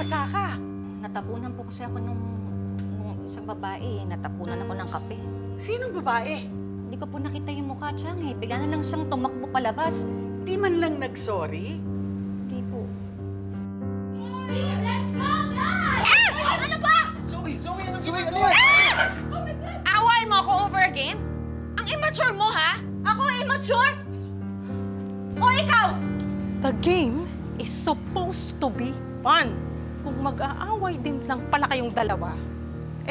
basa ka. Natapunan po kasi ako nung isang babae. Natapunan ako ng kape. Sinong babae? Hindi ko po nakita yung mukha, Chang eh. Bigla na lang siyang tumakbo palabas. Di man lang nag-sorry? Hindi po. Let's go, guys! Ano ba? Zoe, ano ginagawa? Awayin mo ako over again? Ang immature mo, ha? Ako immature? O ikaw? The game is supposed to be fun. Kung mag-aaway din lang pala kayong dalawa,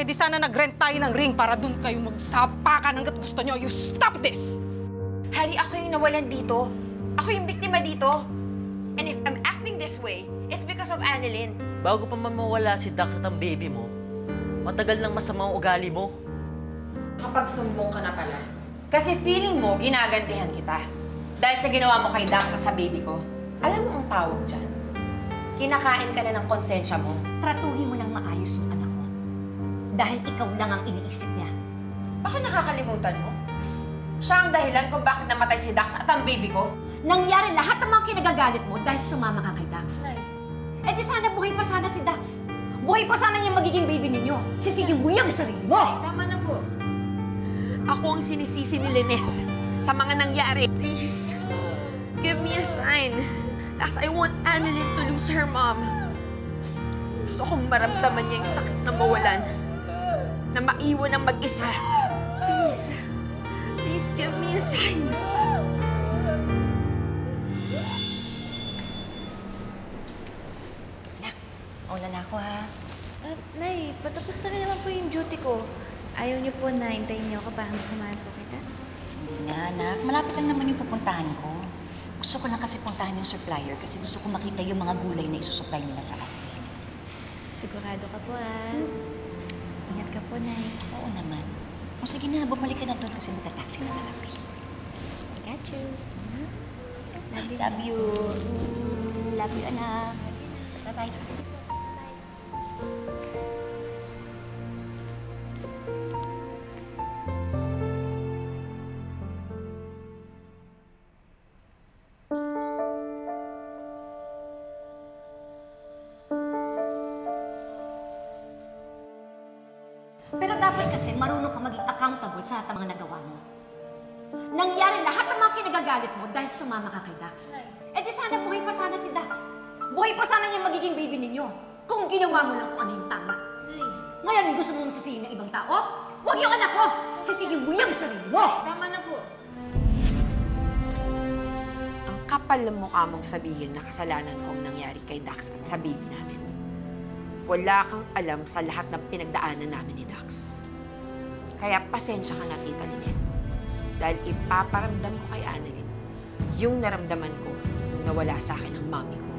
eh di sana nag-rent tayo ng ring para dun kayo magsapakan hanggat gusto nyo. You stop this! Harry, ako yung nawalan dito. Ako yung biktima dito. And if I'm acting this way, it's because of Annalyn. Bago pa man mawala si Dax at ang baby mo, matagal nang masamang ugali mo. Kapag sumbong ka na pala. Kasi feeling mo, ginagantihan kita. Dahil sa ginawa mo kay Dax at sa baby ko. Alam mo ang tawag dyan? Kinakain ka na ng konsensya mo. Tratuhin mo ng maayos yung anak ko. Dahil ikaw lang ang iniisip niya. Baka nakakalimutan mo? Siya ang dahilan kung bakit namatay si Dax at ang baby ko. Nangyari lahat ng mga kinagagalit mo dahil sumama ka kay Dax. Eh di sana buhay pa sana si Dax. Buhay pa sana yung magiging baby ninyo. Sisigin mo yung sarili mo. Ay, tama na po. Ako ang sinisisi ni Lynette sa mga nangyari. Please, give me a sign. Dax, I want Annalyn to lose her mom. Gusto kong maramdaman niya yung sakit na mawalan. Na maiwan ng mag-isa. Please, please give me a sign. Una na ako, ha? Nay, patapos na rin naman po yung duty ko. Ayaw niyo po na hintayin niyo ako para masamahan po kita? Hindi na, anak. Malapit lang naman yung pupuntahan ko. Gusto ko lang kasi puntahan yung supplier kasi gusto ko makita yung mga gulay na isusupply nila sa atin. Sigurado ka po, ah. Ingat ka po, Nay. Oo naman. O sige na, bumalik ka na doon kasi magta-taxi na lang ako. I got you. Love you. Love you. Love you, anak. Bye-bye. Pero dapat kasi marunong ka maging accountable sa lahat ng mga nagawa mo. Nangyari lahat ng mga kinagagalit mo dahil sumama ka kay Dax. Eh di sana buhay pa sana si Dax. Buhay pa sana yung magiging baby ninyo. Kung ginawa mo lang kung ano yung tama. Ngayon gusto mo masisihin ng ibang tao? Huwag yung anak ko! Sisihin mo yung sarili mo! Tama na po. Ang kapal ng mukha mong sabihin na kasalanan kong nangyari kay Dax at sa baby namin. Wala kang alam sa lahat ng pinagdaanan namin ni Dax. Kaya pasensya ka na, Tita Lynette. Dahil ipaparamdam ko kay Annalyn yung naramdaman ko nung nawala sa akin ang mami ko.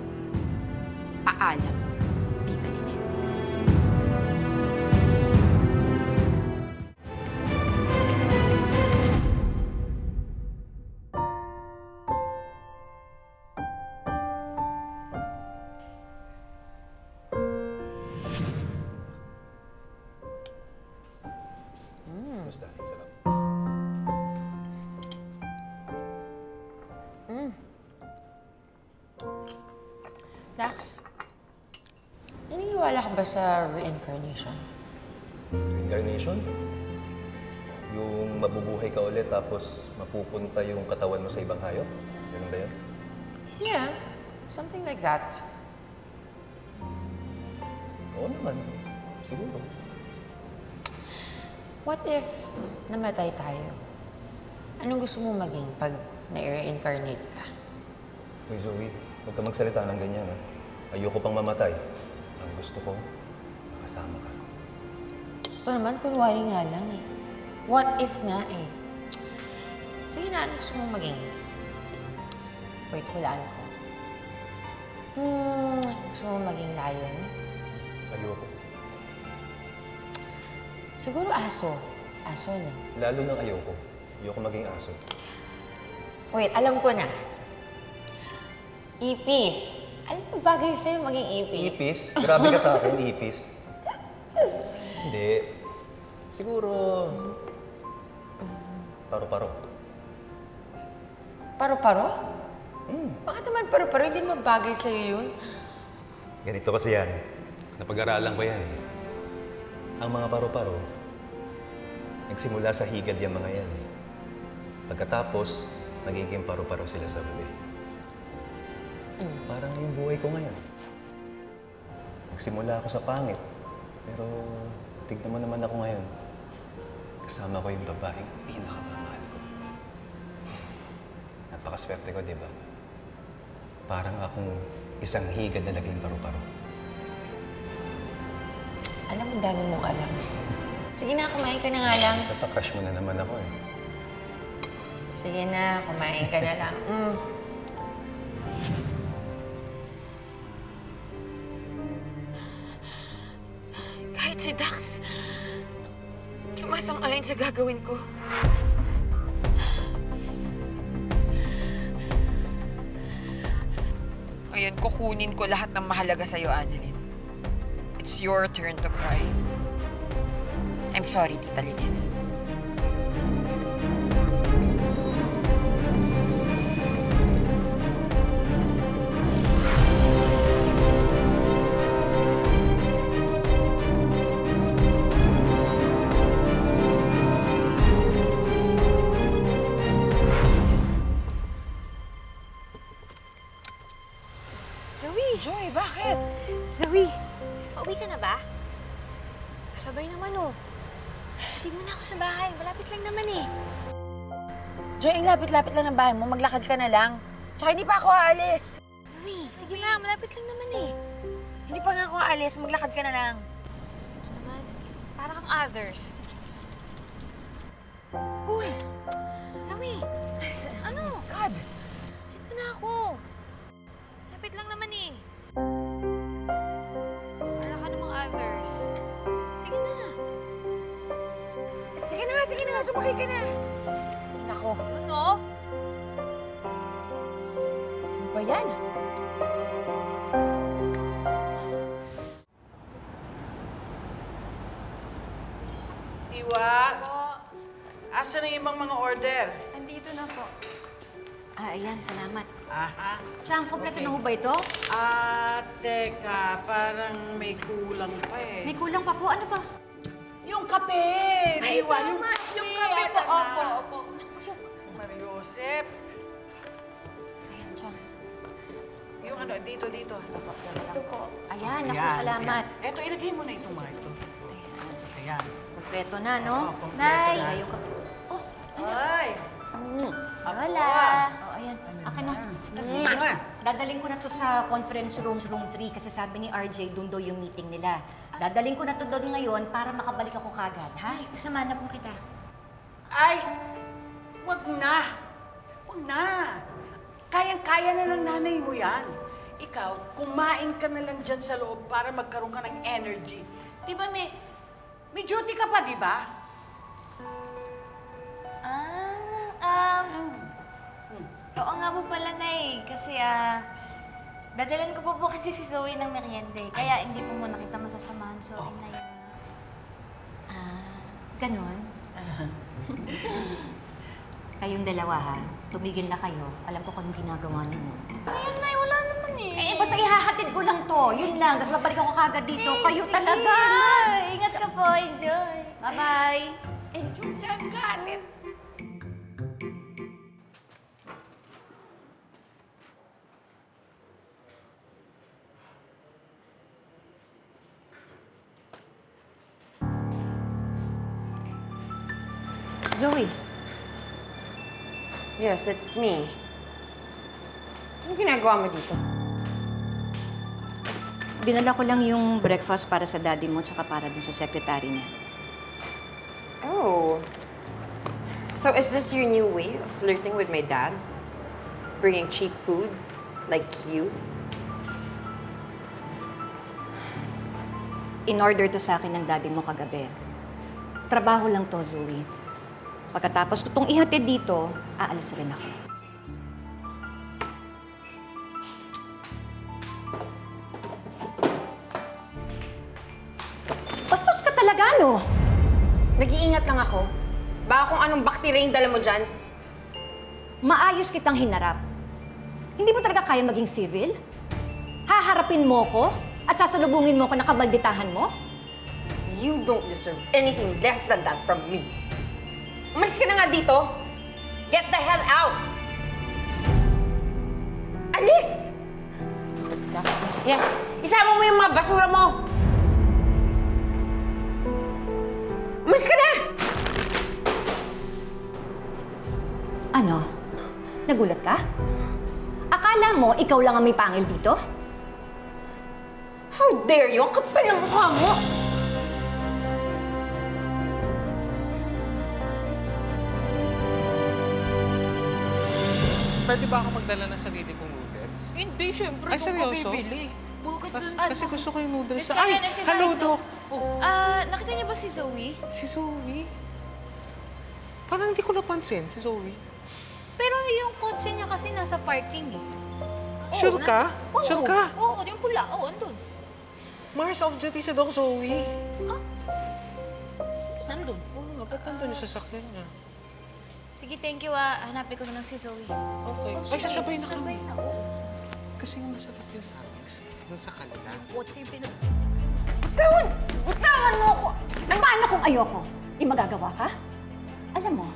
Paalam, Tita Lynette. Basta, sarap. Dax, naniniwala ka ba sa reincarnation? Reincarnation? Yung mabubuhay ka ulit tapos mapupunta yung katawan mo sa ibang hayop? Ganun ba yun? Yeah, something like that. Oo naman. Siguro. What if namatay tayo? Anong gusto mo maging pag na-reincarnate ka? Uy, Zoe, huwag ka magsalita ng ganyan, ha? Ayoko pang mamatay. Ang gusto ko, makasama ka. Ito naman, kunwari nga lang eh. What if nga eh? Sige na, anong gusto mong maging? Wait, hulaan ko. Gusto mong maging lion? Ayoko. Siguro aso. Aso, no? Lalo nang ayoko. Ayoko maging aso. Wait, alam ko na. Ipis. Alam mo, bagay sa'yo maging ipis. Ipis? Grabe ka sa akin, ipis. Hindi. Siguro... Paro-paro. Paro-paro? Bakit naman paro-paro? Hindi naman bagay sa'yo yun. Ganito kasi yan. Napag-aralan ko yan eh. Ang mga paru-paro, nagsimula sa higad yung mga yan eh. Pagkatapos, magiging paru-paro sila sa huli. Parang yung buhay ko ngayon. Nagsimula ako sa pangit, pero tignan mo naman ako ngayon. Kasama ko yung babaeng pinakamamahal ko. Napakaswerte ko, di ba? Parang akong isang higad na naging paru-paro. Alam mo, dami mong alam. Sige na, kumain ka na nga lang. Napaka-crush mo na naman ako eh. Sige na, kumain ka na lang. Kahit si Dax, sumasang-ayon sa gagawin ko. Ngayon, kukunin ko lahat ng mahalaga sa'yo, Annalyn. It's your turn to cry. I'm sorry, Tita Lynette. Zoe! Joy, bakit? Zoe! Pauwi ka na ba? Sabay naman oh. Hatid mo na ako sa bahay. Malapit lang naman eh. Joy, ang lapit-lapit lang ng bahay mo. Maglakad ka na lang. Tsaka hindi pa ako aalis. Zoe, sige na. Malapit lang naman eh. Hindi pa nga ako aalis. Maglakad ka na lang. Ito naman. Para kang others. Uy! Zoe! Ano? God! Hatid mo na ako. Lapit lang naman eh. Para ka namang others. Sige na. Sige na. Sumakay ka na. Nako. Ano? Ano ba yan? Iwa, asa na yung ibang mga order? Andito na po. Ayan, salamat. Aha. Chang, kompleto na ho ba ito? Teka, parang may kulang pa eh. May kulang pa po. Ano ba? Yung kape! Iwa, yung kape po. Opo. Si Mariosep. Ayan, Chang. Yung ano, dito. Ito po. Ayan, naku, salamat. Ayan. Eto, ilagay mo na itong mga ito. Ayan. Kompleto na, no? Oo, kompleto Nay! na. Ngayon ka. Oh, Ay! Wala. oh, ayan. Akin na. Kasi Mwah! dadaling ko na to sa conference room 3 kasi sabi ni RJ, doon daw yung meeting nila. Dadaling ko na to doon ngayon para makabalik ako kagad, ha? Isama na po kita. Ay! Wag na! Wag na! Kayang-kaya na ng nanay mo yan. Ikaw, kumain ka na lang dyan sa loob para magkaroon ka ng energy. Di ba may duty ka pa, di ba? Oo nga po pala, Nay. Kasi, dadalan ko po kasi si Zoe ng merienda. Kaya hindi po muna kita masasamahan. Sorry, Nay. Ganon. Kayong dalawa, ha? Tumigil na kayo. Alam ko kung anong ginagawa ninyo. Ayun, Nay. Wala naman eh. Basta ihahatid ko lang to. Yun lang. Tapos babalik ako kagad dito. Kayo talaga! Ay, ingat ka po. Enjoy. Bye-bye! Enjoy na galit. Zoe. Yes, it's me. Anong ginagawa mo dito? Dinala ko lang yung breakfast para sa daddy mo tsaka para dun sa secretary niya. Oh. So is this your new way of flirting with my dad? Bringing cheap food? Like you? In-order to sa akin ng daddy mo kagabi. Trabaho lang to, Zoe. Pagkatapos ko itong ihatid dito, aalis rin ako. Bastos ka talaga, no? Nag-iingat lang ako. Baka kung anong bakterya yung dala mo dyan. Maayos kitang hinarap. Hindi mo talaga kaya maging civil? Haharapin mo ko? At at sasalubungin mo ko na kabalditahan mo? You don't deserve anything less than that from me. Umalis ka na nga dito. Get the hell out! Alis! Yan, isama mo yung mga basura mo. Umalis ka na! Ano? Nagulat ka? Akala mo ikaw lang ang may pangil dito? How dare you? Ang kapal ng mukha mo! Pwede ba ako magdala ng sarili kong noodles? Hindi, syempre. Ay, seryoso? Bakit Kasi gusto ko yung noodles. Miss Karen, Ay, nagsibahin hello, ko. Doc. Oh, Nakita niyo ba si Zoe? si Zoe? Parang hindi ko napansin, si Zoe. Pero yung kotse niya kasi nasa parking eh. Sure ka? Sure ka? Oo, yung pula. Oo, andun. Mars off duty si Doc Zoe. Nandun. Oo nga, ba't nandun yung sasakyan niya? Sige, thank you hanapin ko na lang si Zoe. Okay. Ay, sasabay na kami. Sabay na, oo. Kasi nga masarap yung amis dun sa kanila. Kotse yung pinag... Bitawan mo ako! Ay, paano kung ayoko? Di magagawa ka? Alam mo,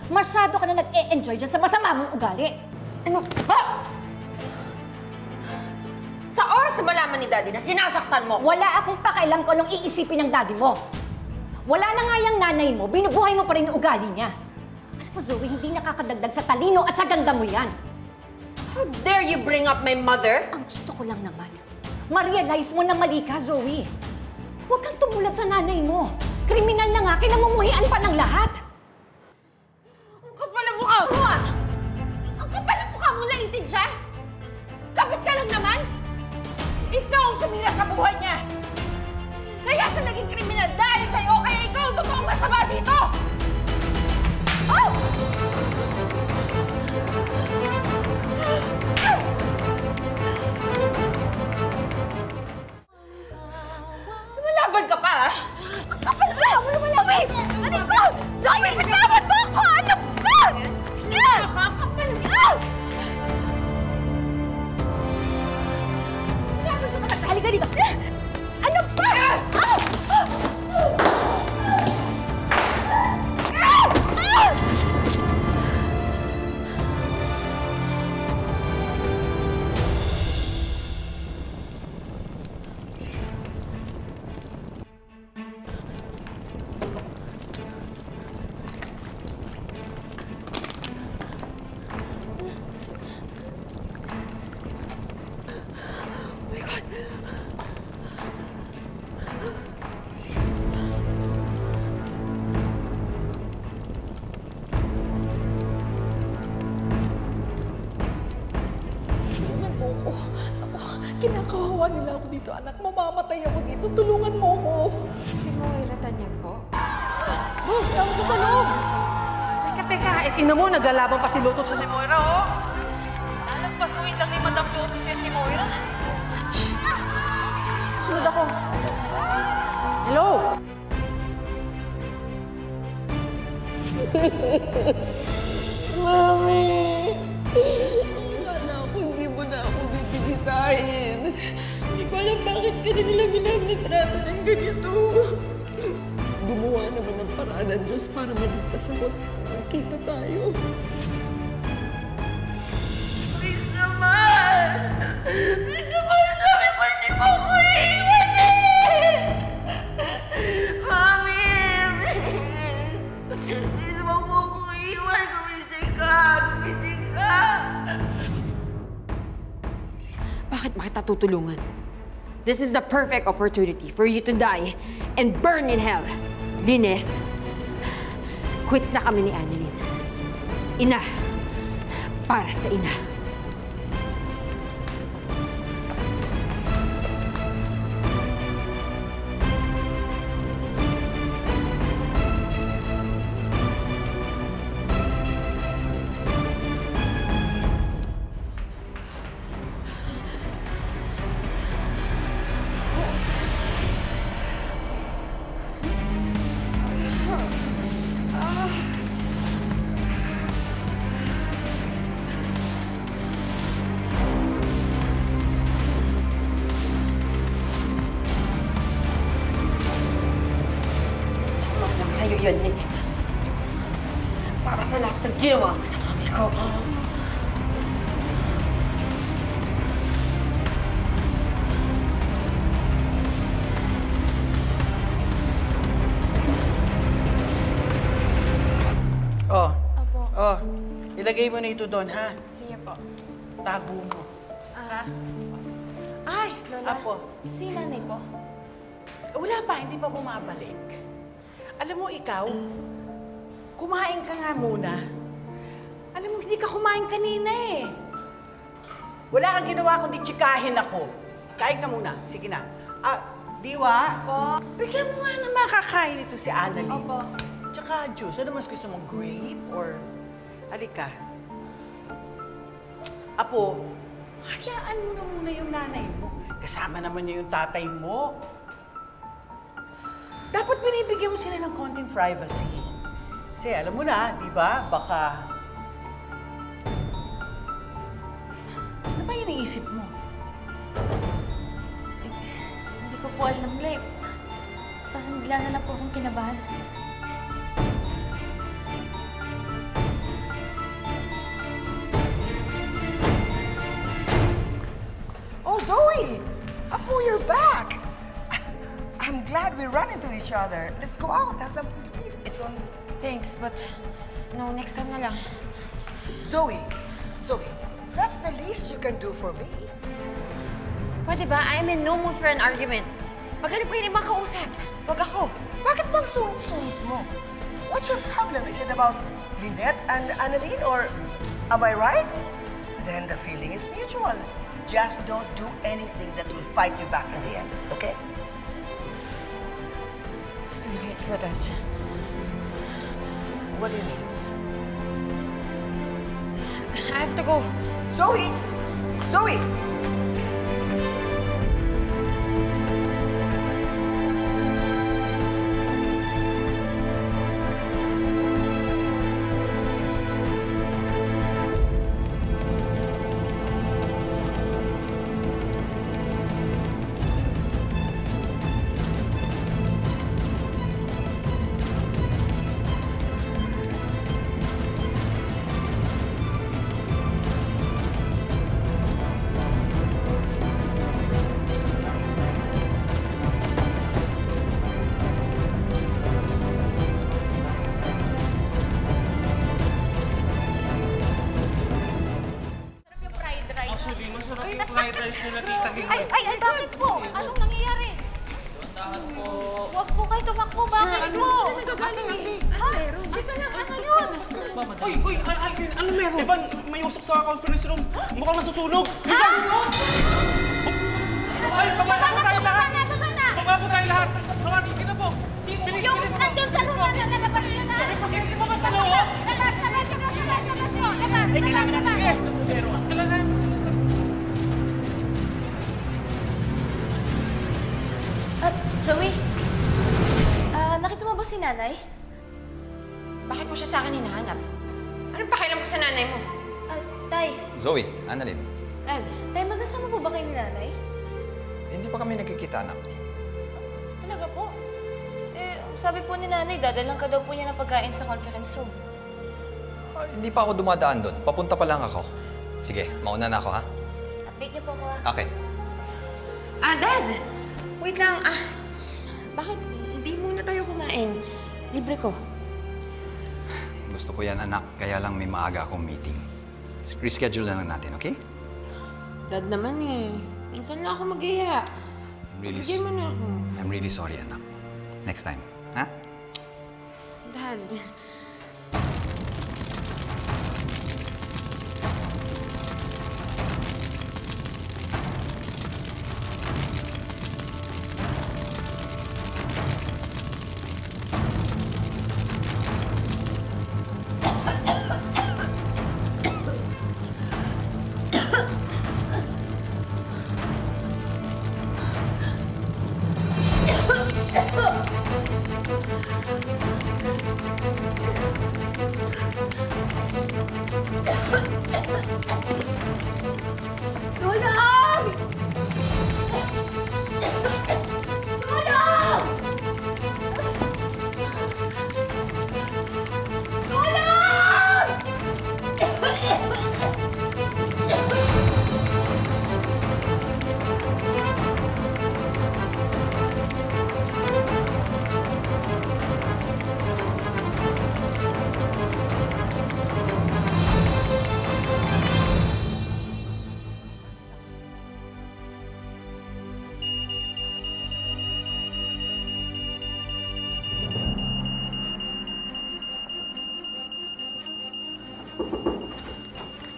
masyado ka na nag-e-enjoy dyan sa masama mong ugali. Ano ba? Sa oras na malaman ni Daddy na sinasaktan mo, Wala akong pakialam kung anong iisipin ng daddy mo. Wala na nga yung nanay mo, binubuhay mo pa rin yung ugali niya. Alam mo, Zoe, hindi nakakadagdag sa talino at sa ganda mo yan. how dare you bring up my mother? Ang gusto ko lang naman, ma-realize mo na mali ka, Zoe. Huwag kang tumulad sa nanay mo. Kriminal na nga, kinamumuhian pa ng lahat. Ang kapal ng mukha mo, ah! Ang kapal ng mukha mo, naintin siya? Kapit ka lang naman? Ikaw ang sumira sa buhay niya! Kaya siya naging kriminal dahil sa'yo, kaya ikaw ang totoong masama dito! Oh! Lumalaban ka pa, ah! Ang kapal na mo lumalaban! Ano ko? Zoe, paglaban mo ako! Ano ba? Ang kapal na! Halika dito. Ano ba? Tulungan mo ako. Kinakawawa nila ako dito, anak. Mamamatay ako dito. Tulungan mo ako. Si Moira Tanyag po? Boss, tawag ko sa loob. Teka, tingnan mo, naglalaban pa si Lotus sa si Moira, oh! Nagpasuhin lang ni Madam Lotus yan si Moira. Sunod ako. Hello? Mami! Wala ako, hindi mo na ako bibisitahin. Hindi ko alam bakit ka nila minamitrato ng ganito. Gumawa naman ng paraan ng Diyos para maligtas ako at magkita tayo. Please naman! Please naman! Sabi mo, hindi mo ako iiwan eh! Mami! Please! Please, wag mo ako iiwan! Gumising ka! Gumising ka! Bakit ba kita tutulungan? This is the perfect opportunity for you to die and burn in hell. Lynette, quits na kami ni Annalyn. Ina, para sa ina. sa'yo yan, Lynette. Para sa lahat ng ginawa mo sa mami ko. Oh. Opo. Oh. Ilagay mo na ito doon, ha? Sige po. Tago mo. Ha? Ay, Lola, Apo. si nanay po. Wala pa, hindi pa bumabalik. Alam mo, ikaw, kumain ka nga muna. Alam mo, hindi ka kumain kanina eh. Wala kang ginawa kundi tsikahin ako. Kain ka muna. Sige na. Diwa? Po. Bigyan mo nga na makakain ito si Annalyn. Opo. Tsaka juice. Ano mas gusto mong grape or... Halika. Apo, hayaan mo na muna yung nanay mo. Kasama naman niya yung tatay mo. Dapat binibigyan mo sila ng konting privacy. Kasi alam mo na, di ba? Baka... Ano ba yung iniisip mo? Hindi ko po alam, Lay. Parang bigla na lang po akong kinabahan. Oh, Zoe! Apo, you're back! I'm glad we run into each other. Let's go out, have something to eat. It's on... Thanks, but no, next time na lang. Zoe, that's the least you can do for me. Pwede ba? I'm in no mood for an argument. Maghanap kayo ng ibang kausap. Wag ako. Bakit bang sungit-sungit mo? What's your problem? Is it about Lynette and Annalyn, or am I right? Then the feeling is mutual. Just don't do anything that will fight you back in the end, okay? It's too late for that. What do you mean? I have to go. Zoe! Zoe! Ay, bakit po? Anong nangyayari? Huwag po kayo tumakbo. Bakit po? Sila nagagaling eh. Ha? Dito lang, ano yun? Uy! Alvin! Ano meron? Evan, may usok sa conference room. Mukhang nasusunog. Evan! Ay, baba na po tayo lahat! Baba po tayo lahat! Mga sige na po! Bilis! Yung nandun sa room na lalabas yun na. May pasyente pa ba sa loob? Labas mo! Labas! Sige! Kailangan mo sila. Zoe, nakita mo ba si nanay? Bakit mo siya sa akin hinahanap? Anong pakialam ko sa nanay mo? Tay. Zoe, Annalyn. Dad. Tay, magkasama po ba kayo ni nanay? Hindi pa kami nagkikita, anak. Talaga po? Sabi po ni nanay, dadalang ka daw po niya ng pagkain sa conference room. Hindi pa ako dumadaan doon. Papunta pa lang ako. Sige, mauna na ako, ha? Update niyo po ako, ha? Okay. Dad! Wait lang, bakit hindi muna tayo kumain? Libre ko. Gusto ko yan, anak. Kaya lang may maaga akong meeting. Reschedule na lang natin, okay? Dad naman eh. Minsan lang ako mag-iya. Bigyan mo na ako. I'm really sorry, anak. Next time, ha? Dad. Tulong!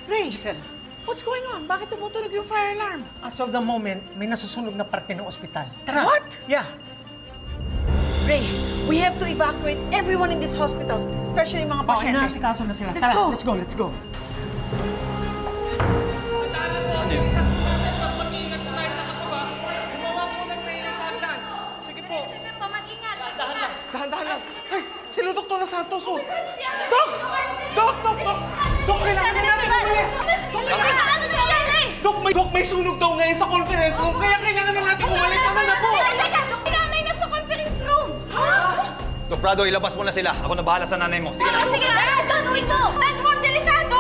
Ray, Giselle. what's going on? Bakit tumutunog yung fire alarm? As of the moment, may nasusunog na parte ng ospital. Tara! What? Yeah. Ray, we have to evacuate everyone in this hospital, especially mga Oh, pasyente. inasikaso na sila. Let's Tara, go. let's go, let's go. Ano yun? Mag-iingat po tayo sa katuba. Gumawa po ng nainis sa hagdan. Sige po. Mag-ingat. Dahan lang. Dahan-dahan lang. Ay, sila Dr. Los Santos, oh. Dok! Dok! Dok! Dok! Dok, kailangan na natin umalis. Dok, may sunog daw ngayon sa conference room, kaya kailangan na natin umalis. Tama na po. Teka, nanay na sa conference room. Dok Prado, ilabas mo na sila. Ako na bahala sa nanay mo. Sige na. Sige na, gagawin mo. Edward, delikado.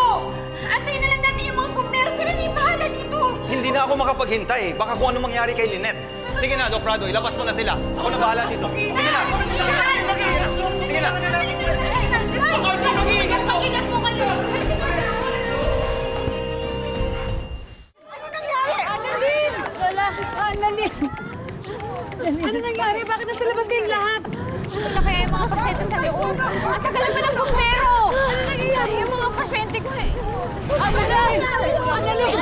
Antayin na lang natin yung mga bumbero. Sila na yung bahala dito. Hindi na ako makapaghintay. Baka kung ano mangyari kay Lynette. Sige na, Dok Prado, ilabas mo na sila. Ako na bahala dito. Sige na. Sige na. Mag-ingat po kayo. Ano nangyari? Annalyn! Lola. Annalyn! Ano nangyari? Bakit nasa labas kayong lahat? Wala kaya yung mga pasyente sa loob. Ang tagal naman ng bumbero. Ano nangyayari? Yung mga pasyente ko eh. Annalyn! Annalyn!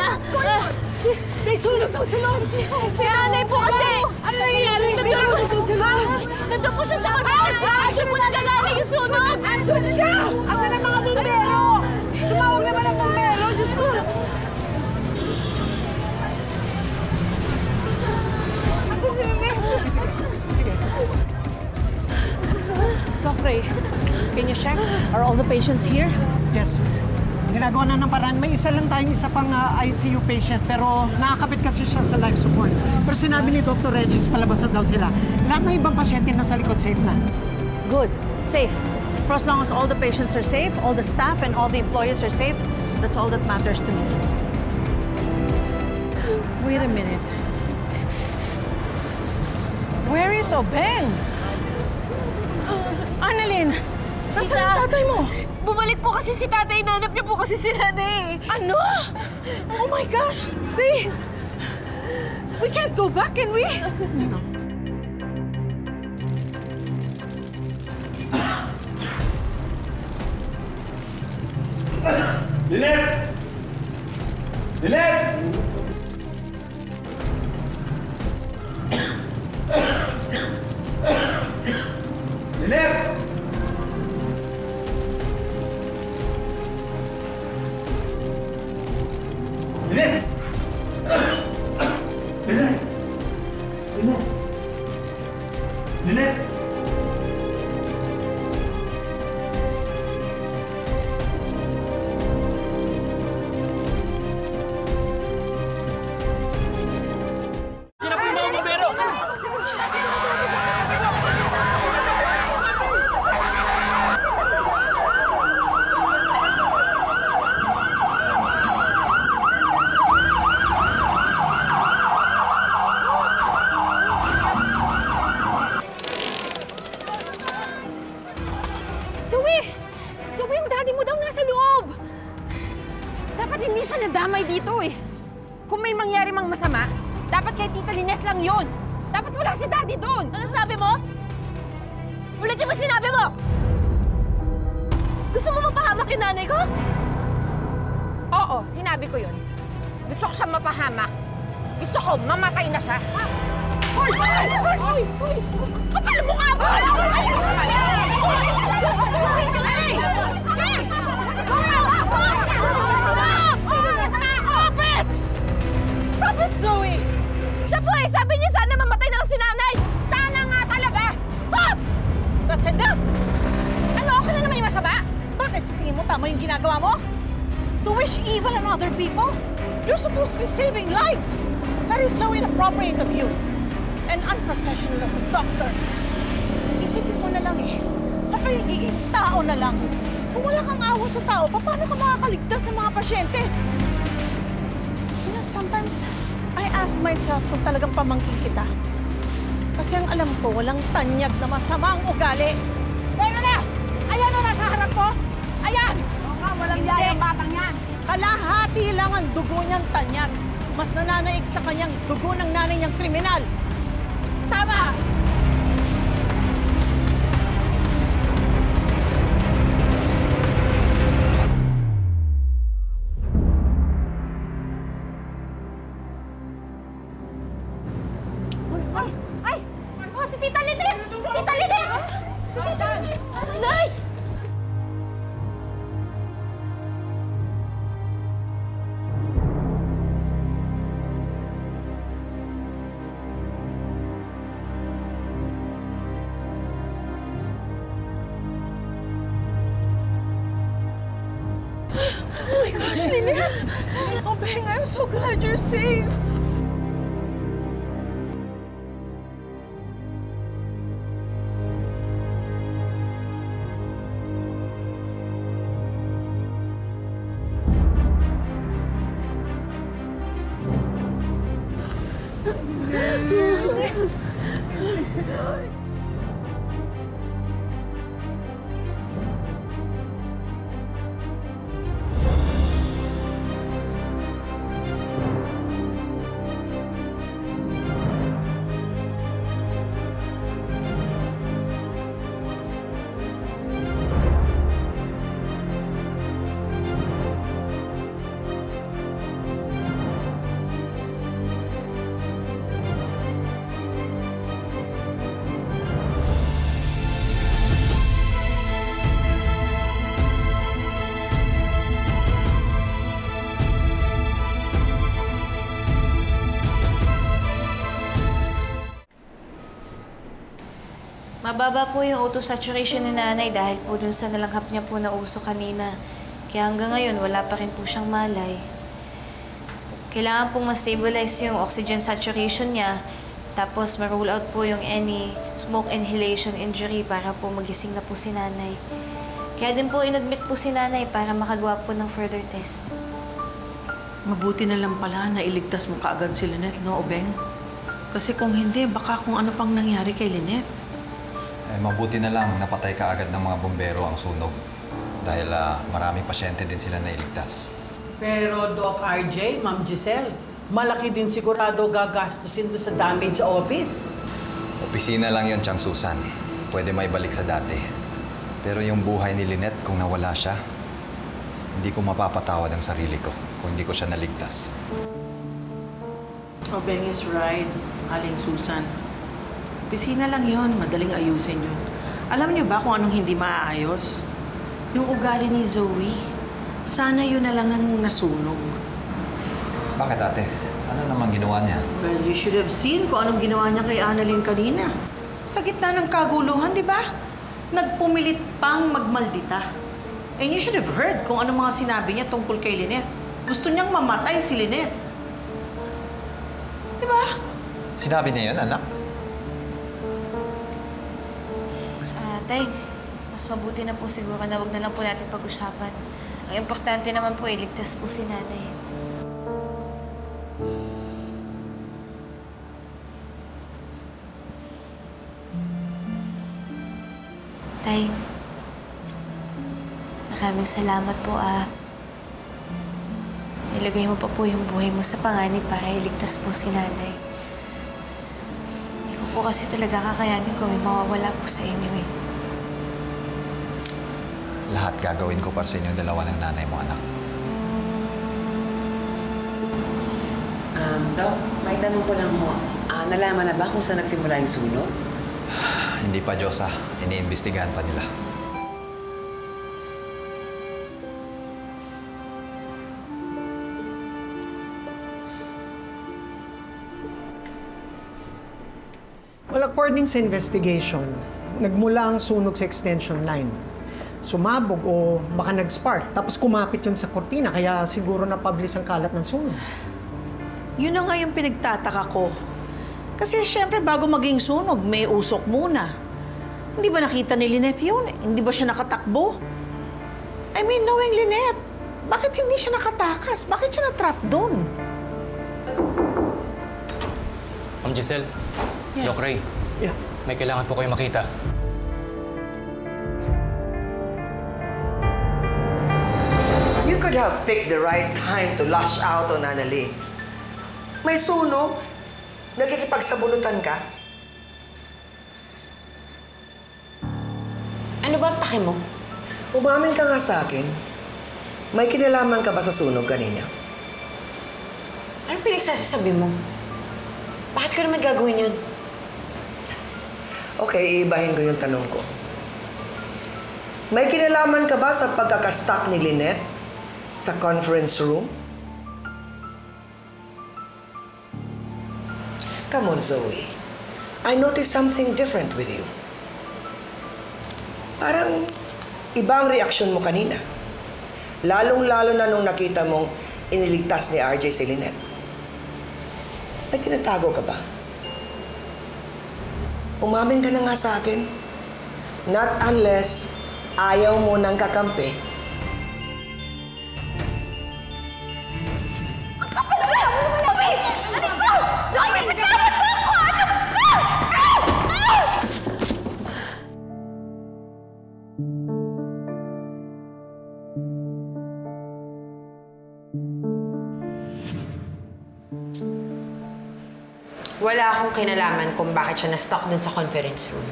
May sunog daw sa loob! Si nanay po kasi. Ano nangyayari? May sunog daw sa loob! Nandun po siya sa conference. Doon po nagagaling yung sunog. Andun siya! Asan ang mga bumbero? Tumawag naman ang bumbero! Diyos ko! Asan si Bebe? Sige. Doc Ray, can you check? Are all the patients here? Yes. Ginagawa na ng paraan. May isa lang tayong isa pang ICU patient, pero nakakapit kasi siya sa life support. Pero sinabi ni Dr. Regis, palabas na daw sila. Lahat ng ibang pasyente nasa likod, safe na. Good. Safe. For as long as all the patients are safe, all the staff and all the employees are safe, that's all that matters to me. Wait a minute. Where is Obeng? Annalyn! Nasaan ang tatay mo? Bumalik po kasi si tatay. Nanap niya po kasi si nanay. Ano? Oh my gosh! Ray! We can't go back, can we? No. Lynette! Lynette! Lynette! Lynette! Lynette! Lynette! Lynette! Zoe, yung daddy mo daw nasa loob! Dapat hindi siya nadamay dito eh. Kung may mangyari mang masama, dapat kay Tita Lynette lang yon. Dapat wala si daddy doon. Ano sabi mo? Ulitin mo sinabi mo! Gusto mo mapahamak yung nanay ko? Oo, sinabi ko yun. Gusto ko siyang mapahamak. Gusto ko mamatay na siya. Hoy! Hoy! Hoy! Hoy! Kapal mo ka ba? Hey! Hey! Stop! Stop! Stop it! Stop it, Zoe! Siya po eh! Sabi niya sana mamatay na si nanay! Sana nga talaga! Stop! That's enough! Ano, okay na naman yung masama? Bakit sa tingin mo tama yung ginagawa mo? To wish evil on other people? You're supposed to be saving lives! That is so inappropriate of you. And unprofessional as a doctor. Isipin mo na lang eh, sa pagiging tao na lang. Kung wala kang awa sa tao, paano ka makakaligtas ng mga pasyente? You know, sometimes I ask myself kung talagang pamangkin kita. Kasi ang alam ko, walang tanyag na masama ang ugali. Pero na! Ayan o, nasa harap ko! Ayan! Oo nga, walang yaya ang batang yan. Kalahati lang ang dugo niyang tanyag. Mas nananaig sa kanyang dugo ng nanay niyang kriminal. Tama! Oh my gosh, Lynette! Oh, Beng, I'm so glad you're safe. Mababa po yung auto saturation ni nanay dahil po dun sa nalanghap niya po na uso kanina. Kaya hanggang ngayon, wala pa rin po siyang malay. Kailangan pong ma-stabilize yung oxygen saturation niya, tapos ma-rule out po yung any smoke inhalation injury para po magising na po si nanay. Kaya din po inadmit po si nanay para makagawa po ng further test. Mabuti na lang pala na iligtas mo kaagad si Lynette, no, Obeng? Kasi kung hindi, baka kung ano pang nangyari kay Lynette. Mabuti na lang napatay ka agad ng mga bombero ang sunog dahil maraming pasyente din sila nailigtas. Pero Doc RJ, Ma'am Giselle, malaki din sigurado gagastusin doon sa damage sa office. Opisina lang yon, Chang Susan. Pwede maibalik sa dati. Pero yung buhay ni Lynette, kung nawala siya, hindi ko mapapatawad ang sarili ko kung hindi ko siya naligtas. Obeng is right, Aling Susan. Opisina lang yon, madaling ayusin yun. Alam niyo ba kung anong hindi maaayos? Yung ugali ni Zoe. Sana yun na lang nang nasunog. Bakit ate? Ano naman ginawa niya? Well, you should have seen kung anong ginawa niya kay Annalyn kanina. Sa gitna ng kaguluhan, di ba? Nagpumilit pang magmaldita. And you should have heard kung anong mga sinabi niya tungkol kay Lynette. Gusto niyang mamatay si Lynette. Di ba? Sinabi niya yun, anak? Tay, mas mabuti na po siguro na wag na lang po natin pag-usapan. Ang importante naman po, iligtas po si nanay. Tay, maraming salamat po nilagay mo pa po yung buhay mo sa panganib para iligtas po si nanay. Hindi ko po kasi talaga kakayanin kung may mawawala po sa inyo eh. Lahat gagawin ko para sa inyong dalawa ng nanay mo, anak. Doc, may tanong ko lang mo. Nalaman na ba kung saan nagsimula yung sunog? Hindi pa, Diyosa. Iniimbestigahan pa nila. Well, according sa investigation, nagmula ang sunog sa extension line. Sumabog o baka nag-spark, tapos kumapit yun sa kortina, kaya siguro na-publish ang kalat ng sunog. Yun na nga yung pinagtataka ko. Kasi siyempre bago maging sunog, may usok muna. Hindi ba nakita ni Lynette yun? Hindi ba siya nakatakbo? I mean, knowing Lynette, bakit hindi siya nakatakas? Bakit siya na-trap doon? Ma'am Giselle, Yes. Doc Ray, Yeah. may kailangan po kayo makita. You could have picked the right time to lash out on Annalyn. May sunog? Nagkikipagsabunutan ka? Ano ba ang pake mo? Umamin ka nga sa akin. May kinalaman ka ba sa sunog kanina? Anong pinagsasasabi mo? Bakit ka naman gagawin yun? Okay, iibahin ko yung tanong ko. May kinalaman ka ba sa pagkakastuck ni Lynette sa conference room? Come on, Zoe. I noticed something different with you. Parang iba ang reaksyon mo kanina. Lalong-lalo na nung nakita mong iniligtas ni RJ si Lynette. Ay, tinatago ka ba? Umamin ka na nga sa akin. Not unless ayaw mo nang kakampi. Wala akong kinalaman kung bakit siya na-stuck dun sa conference room.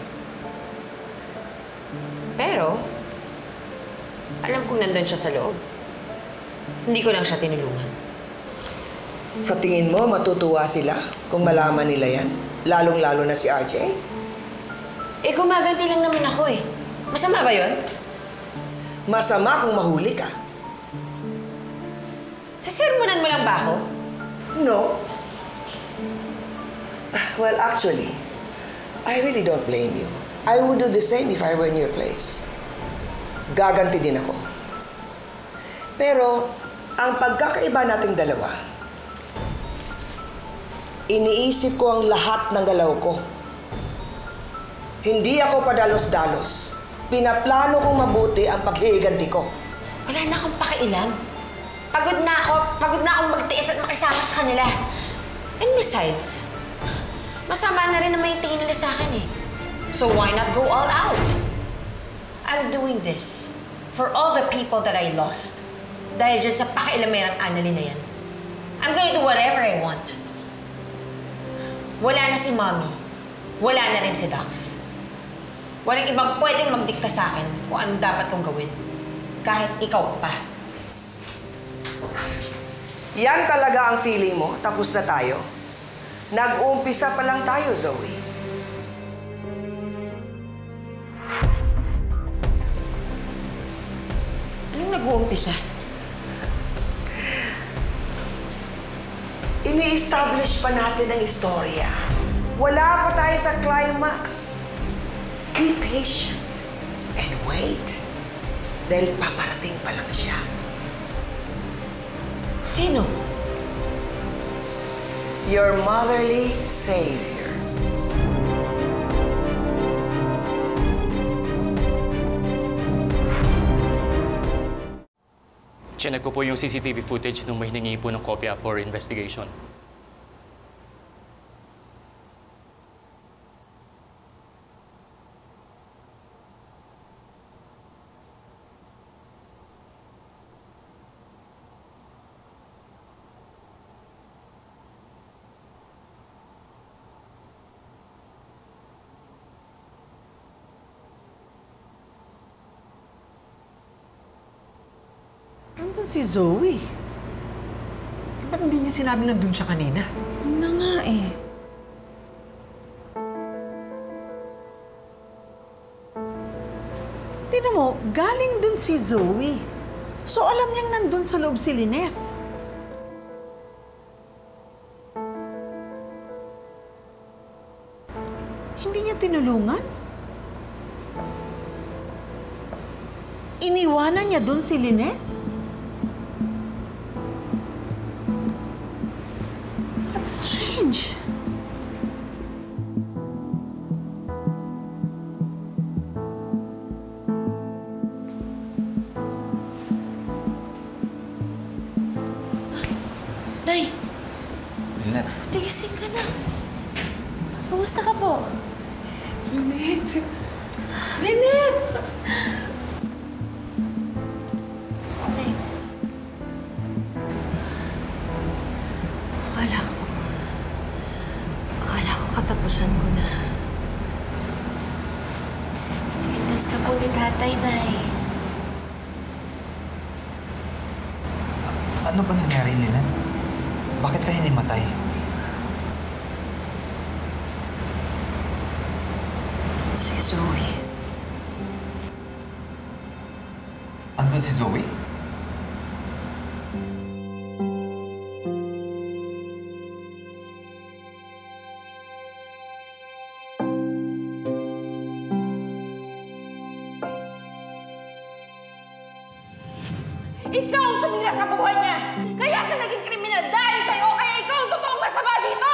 Pero, alam kong nandun siya sa loob. Hindi ko lang siya tinulungan. Sa tingin mo, matutuwa sila kung malaman nila yan? Lalong-lalo na si RJ? Eh, gumaganti lang naman ako eh. Masama ba yun? Masama kung mahuli ka. Sasermonan mo lang ba ako? No. Well, actually, I really don't blame you. I would do the same if I were in your place. Gaganti din ako. Pero, ang pagkakaiba nating dalawa, iniisip ko ang lahat ng galaw ko. Hindi ako padalos-dalos. Pinaplano kong mabuti ang paghihiganti ko. Wala na akong pakialam. Pagod na akong magtiis at makisama sa kanila. And besides, masama na rin naman yung tingin nila sa akin eh. So why not go all out? I'm doing this for all the people that I lost. Dahil dyan sa pakialamerang Annalyn na yan. I'm gonna do whatever I want. Wala na si Mommy. Wala na rin si Dax. Walang ibang pwedeng magdikta sa akin kung anong dapat kong gawin. Kahit ikaw pa. Yan talaga ang feeling mo? Tapos na tayo? Nag-uumpisa pa lang tayo, Zoe. Anong nag-uumpisa? Ini-establish pa natin ang istorya. Wala pa tayo sa climax. Be patient and wait. Dahil paparating pa lang siya. Sino? Your motherly savior. Chinek ko po yung CCTV footage nung may hiningi po ng kopya for investigation. Nandun si Zoe. Ba't hindi niya sinabi nandun siya kanina? Na nga eh. Tignan mo, galing dun si Zoe. So alam niyang nandun sa loob si Lynette. Hindi niya tinulungan? Iniwanan niya dun si Lynette? That's strange. Day, Lynette. tigising ka na. Kumusta ka po? Lynette! Lynette! Day, Akala ko katapusan ko na. niligtas ka po ni tatay, Day. Ano ba nangyari, Lynette? Bakit ka hinimatay? Si Zoe. Andun si Zoe? Ikaw ang sumira sa buhay niya! Kaya siya naging kriminal dahil sa'yo, kaya ikaw ang totoong masama dito!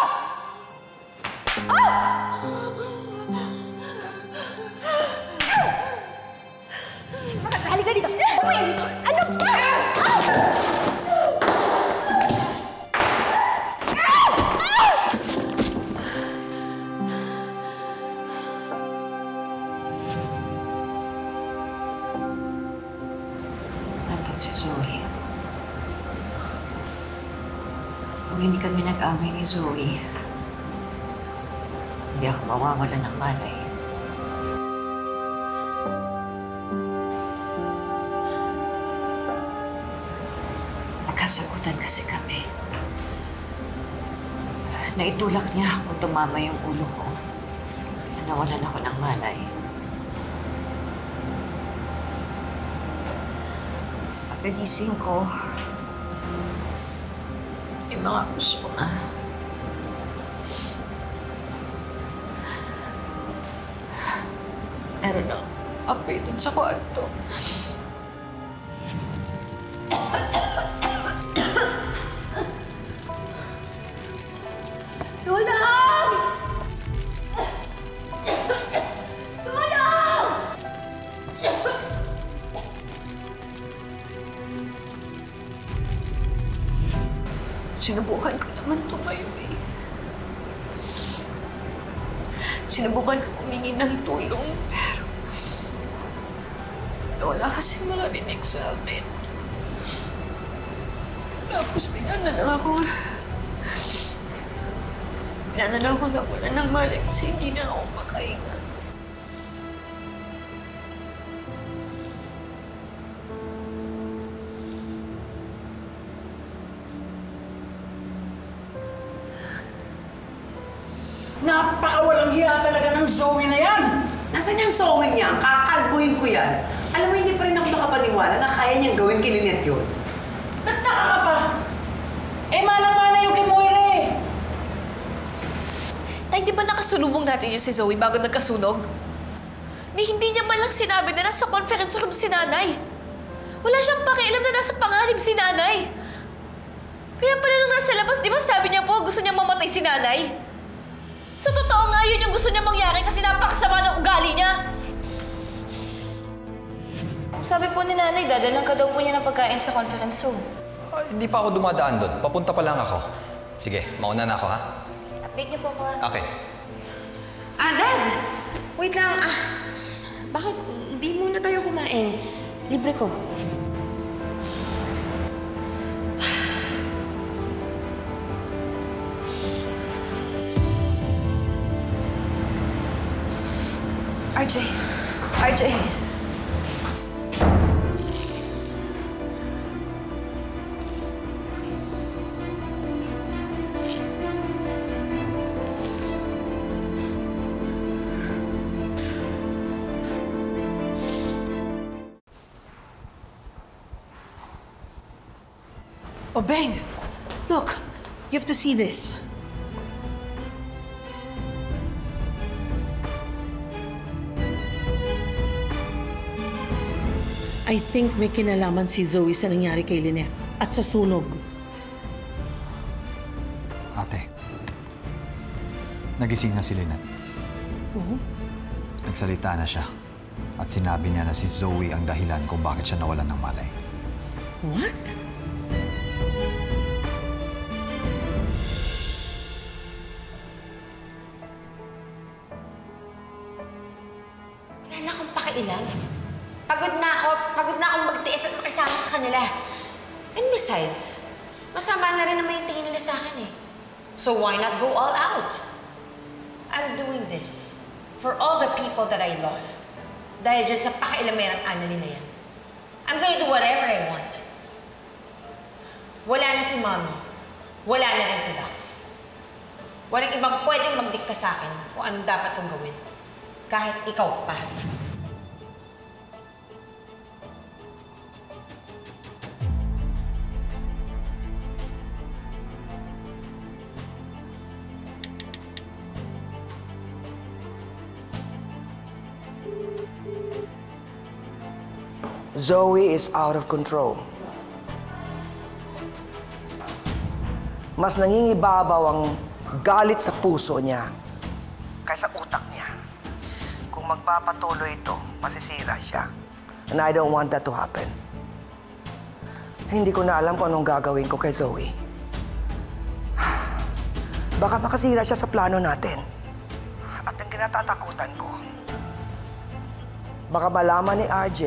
Halika dito! Umuya dito! Ano ba? Nandun si Zoe. Kung hindi kami nag-away ni Zoe, hindi ako mawawala ng malay. Nagkasagutan kasi kami. Naitulak niya ako, tumama yung ulo ko. Nawalan ako ng malay. Pagkagising ko, may mga puso na. Meron na apoy dun sa kwarto. Tulong! Tulong! Sinubukan ko naman tumayo eh. Sinubukan ko humingi ng tulong, pero wala kasing makarinig sa amin. Tapos bigla na lang ako nawala ng malay kasi hindi na ako makahinga. Napakawalang hiya talaga ng Zoe na yan! Nasaan yung Zoe niya? Kakalbuhin ko yan. Alam mo, hindi pa rin ako makapaniwala na kaya niyang gawin kay Lynette yun. Nagtaka ka pa! Eh, manang-mana yung kay Moira eh! Tay, di ba nakasulubong natin yung si Zoe bago nagkasunog? Hindi niya man lang sinabi na nasa conference room si nanay. Wala siyang pakialam na nasa panganib si nanay. Kaya pala nung nasa labas, di ba sabi niya po gusto niya mamatay si nanay? Sa totoo nga yun yung gusto niya mangyari kasi napakasama ng ugali niya. Sabi po ni nanay, dadalang ka daw po niya ng pagkain sa conference room. Hindi pa ako dumadaan doon. Papunta pa lang ako. Sige, mauna na ako, ha? Update niyo po ako, ha? Okay. Dad! Wait lang, bakit di muna tayo kumain? Libre ko. RJ. Oh, Beng! Look, you have to see this. I think may kinalaman si Zoe sa nangyari kay Lynette at sa sunog. Ate, nagising na si Lynette. Nagsalita na siya. At sinabi niya na si Zoe ang dahilan kung bakit siya nawalan ng malay. What? Wala na akong pakialam. Pagod na akong magtiis at makisama sa kanila. And besides, masama na rin naman yung tingin nila sa akin eh. So why not go all out? I'm doing this for all the people that I lost. Dahil dyan sa pakialamerang Annalyn na yan. I'm gonna do whatever I want. Wala na si Mommy. Wala na rin si Dax. Walang ibang pwedeng magdikta sa akin kung anong dapat kong gawin. Kahit ikaw pa. Zoe is out of control. mas nangingibabaw ang galit sa puso niya kaysa utak niya. Kung magpapatuloy ito, masisira siya. And I don't want that to happen. Hindi ko na alam kung anong gagawin ko kay Zoe. Baka makasira siya sa plano natin. At ang kinatatakutan ko, baka malaman ni RJ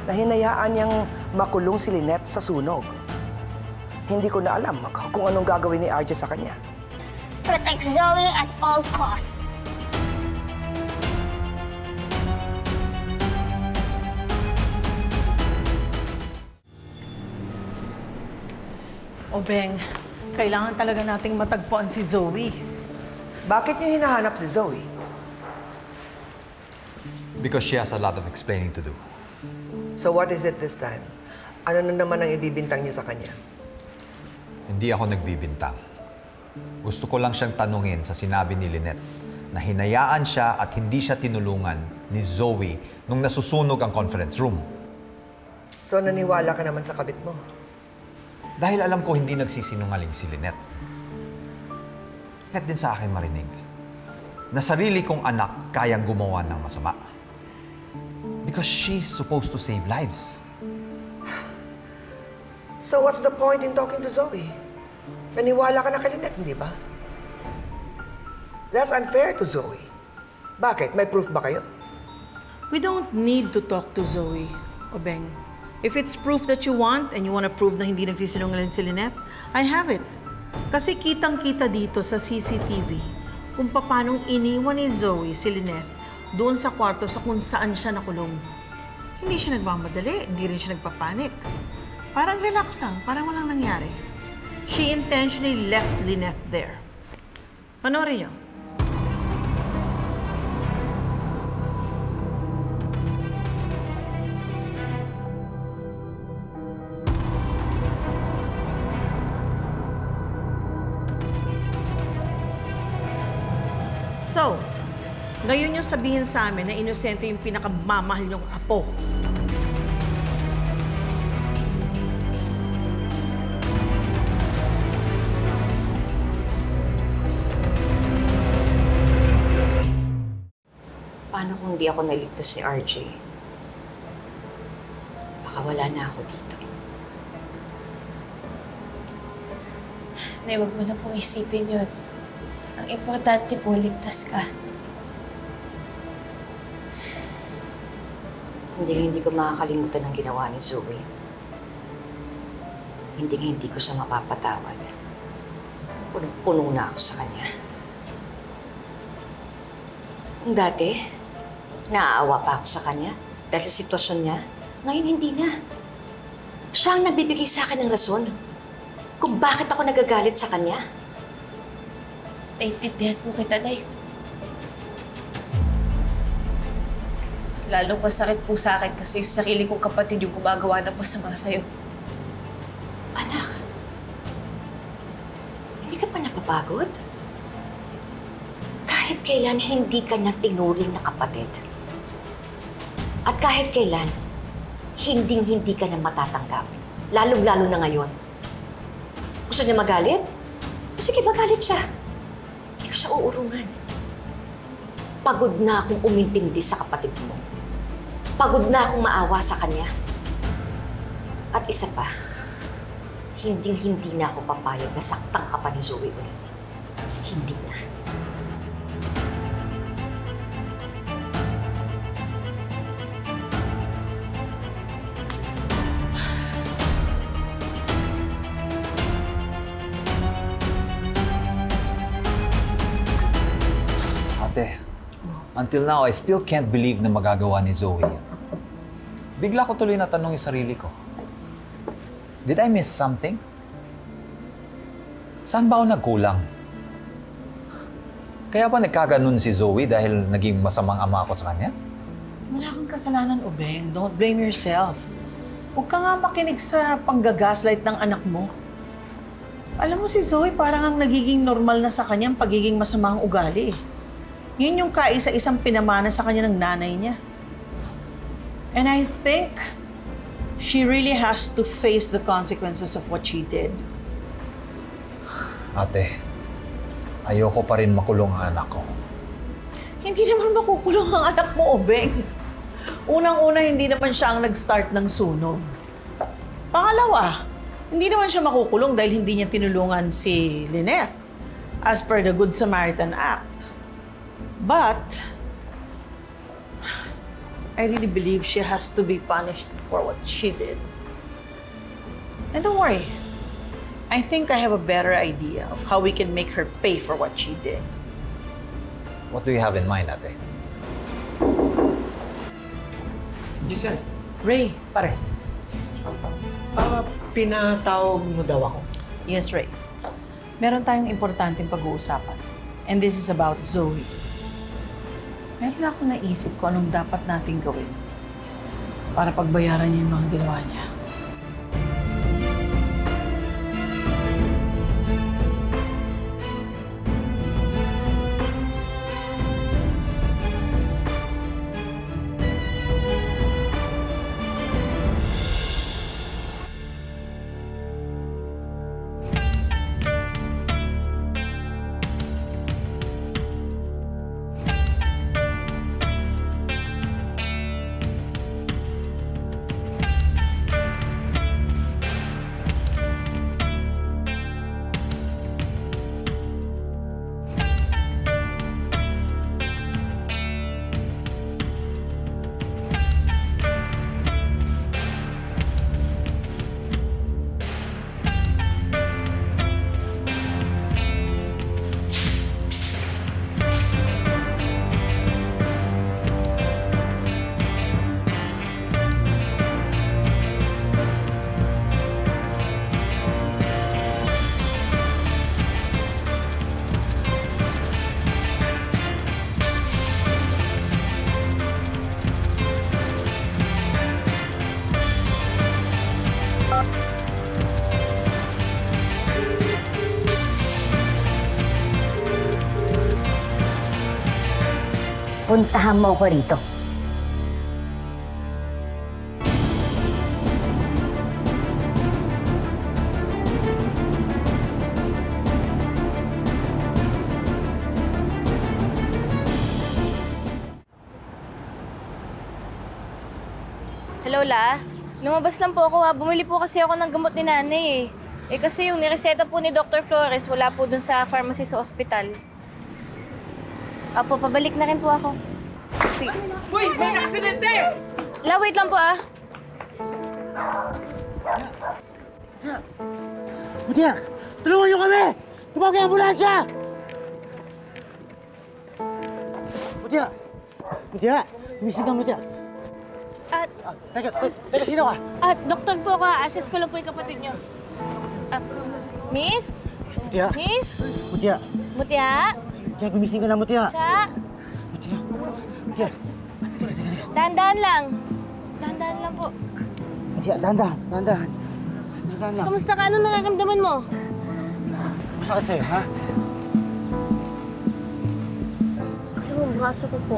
na hinayaan niyang makulong si Lynette sa sunog. Hindi ko na alam kung anong gagawin ni RJ sa kanya. Protect Zoe at all costs. Beng, kailangan talaga nating matagpuan si Zoe. Bakit niyo hinahanap si Zoe? Because she has a lot of explaining to do. So what is it this time? Ano na naman ang ibibintang niyo sa kanya? Hindi ako nagbibintang. Gusto ko lang siyang tanungin sa sinabi ni Lynette na hinayaan siya at hindi siya tinulungan ni Zoe nung nasusunog ang conference room. So naniwala ka naman sa kabit mo? Dahil alam ko hindi nagsisinungaling si Lynette. Kahit din sa akin marinig na sarili kong anak kayang gumawa ng masama. Because she's supposed to save lives. So what's the point in talking to Zoe? Naniwala ka na kay Lynette, hindi ba? That's unfair to Zoe. Bakit? May proof ba kayo? We don't need to talk to Zoe, Obeng. If it's proof that you want and you want to prove na hindi nagsisinungaling si Lynette, I have it. Kasi kitang-kita dito sa CCTV kung paanong iniwan ni Zoe si Lynette doon sa kwarto sa kung saan siya nakulong. Hindi siya nagmamadali, hindi rin siya nagpapanik. Parang relax lang, parang walang nangyari. She intentionally left Lynette there. Panoorin niyo. So, ngayon yung sabihin sa amin na inosente yung pinakamamahal niyong apo. Paano kung hindi ako naligtas ni RJ? Baka wala na ako dito. Nay, wag mo na pong isipin yun. Ang importante po, ligtas ka. Hindi ko makakalimutan ang ginawa ni Zoe. Hindi ko siya mapapatawad. Punong-puno na ako sa kanya. Kung dati, naaawa pa ako sa kanya dahil sa sitwasyon niya, ngayon hindi na. Siya ang nagbibigay sa akin ng rason kung bakit ako nagagalit sa kanya. Naintindihan po kita, Nay. Lalong masakit po sa akin kasi yung sarili kong kapatid yung gumagawa ng masama sa'yo. Anak, hindi ka pa napapagod? Kahit kailan hindi ka na tinuring na kapatid. At kahit kailan, hindi ka na matatanggap. Lalong-lalo na ngayon. Gusto niya magalit? O sige, magalit siya. Hindi ko siya uurungan. Pagod na akong umintindi sa kapatid mo. Pagod na akong maawa sa kanya. At isa pa, hindi na ako papayag na saktang ka pa ni Zoe ulit. Hindi na. Ate, until now, I still can't believe na magagawa ni Zoe yun. Bigla ko tuloy natanong yung sarili ko. Did I miss something? Saan ba ako nagkulang? Kaya ba nagkaganon si Zoe dahil naging masamang ama ako sa kanya? Wala kang kasalanan, Obeng. Don't blame yourself. Huwag ka nga makinig sa panggagaslight ng anak mo. Alam mo si Zoe parang ang nagiging normal na sa kanya ang pagiging masamang ugali. Yun yung kaisa-isang pinamana sa kanya ng nanay niya. And I think she really has to face the consequences of what she did. Ate, ayoko pa rin makulong ang anak ko. Hindi naman makukulong ang anak mo, Obeng. Unang-una, hindi naman siya ang nag-start ng sunog. Pangalawa, hindi naman siya makukulong dahil hindi niya tinulungan si Lynette as per the Good Samaritan Act. But, I really believe she has to be punished for what she did. And don't worry, I think I have a better idea of how we can make her pay for what she did. What do you have in mind, ate? Yes, sir. Ray, pare. Pinatawag mo daw ako. Yes, Ray. Meron tayong importanteng pag-uusapan. And this is about Zoe. Meron akong naisip kung anong dapat nating gawin para pagbayaran niya yung mga ginawa niya. Puntahan mo ko rito. Hello, La. Lumabas lang po ako ha. Bumili po kasi ako ng gamot ni nanay eh. Eh kasi yung nireseta po ni Dr. Flores, wala po dun sa pharmacy sa ospital. Apo, pabalik na rin po ako. Sige. Uy! May aksidente! La, wait lang po ah. Mutiya! Tulungan niyo kami! Tumawag ang ambulansya! Mutiya! Mutiya! Misig ka, Mutiya! Teka, sino ka? Doktor po ako. Assess ko lang po yung kapatid niyo. Miss? Mutiya! Miss? Mutiya! Mutiya? Mutiya, gumising ka na, Mutiya! Cha? Mutiya! Mutiya! Dahan-dahan lang. Dahan-dahan lang po. Mutiya, dahan-dahan! Dahan-dahan! Dahan-dahan lang! Kamusta ka? Ano nararamdaman mo? Masakit sa'yo, ha? Alam mo, braso ko po.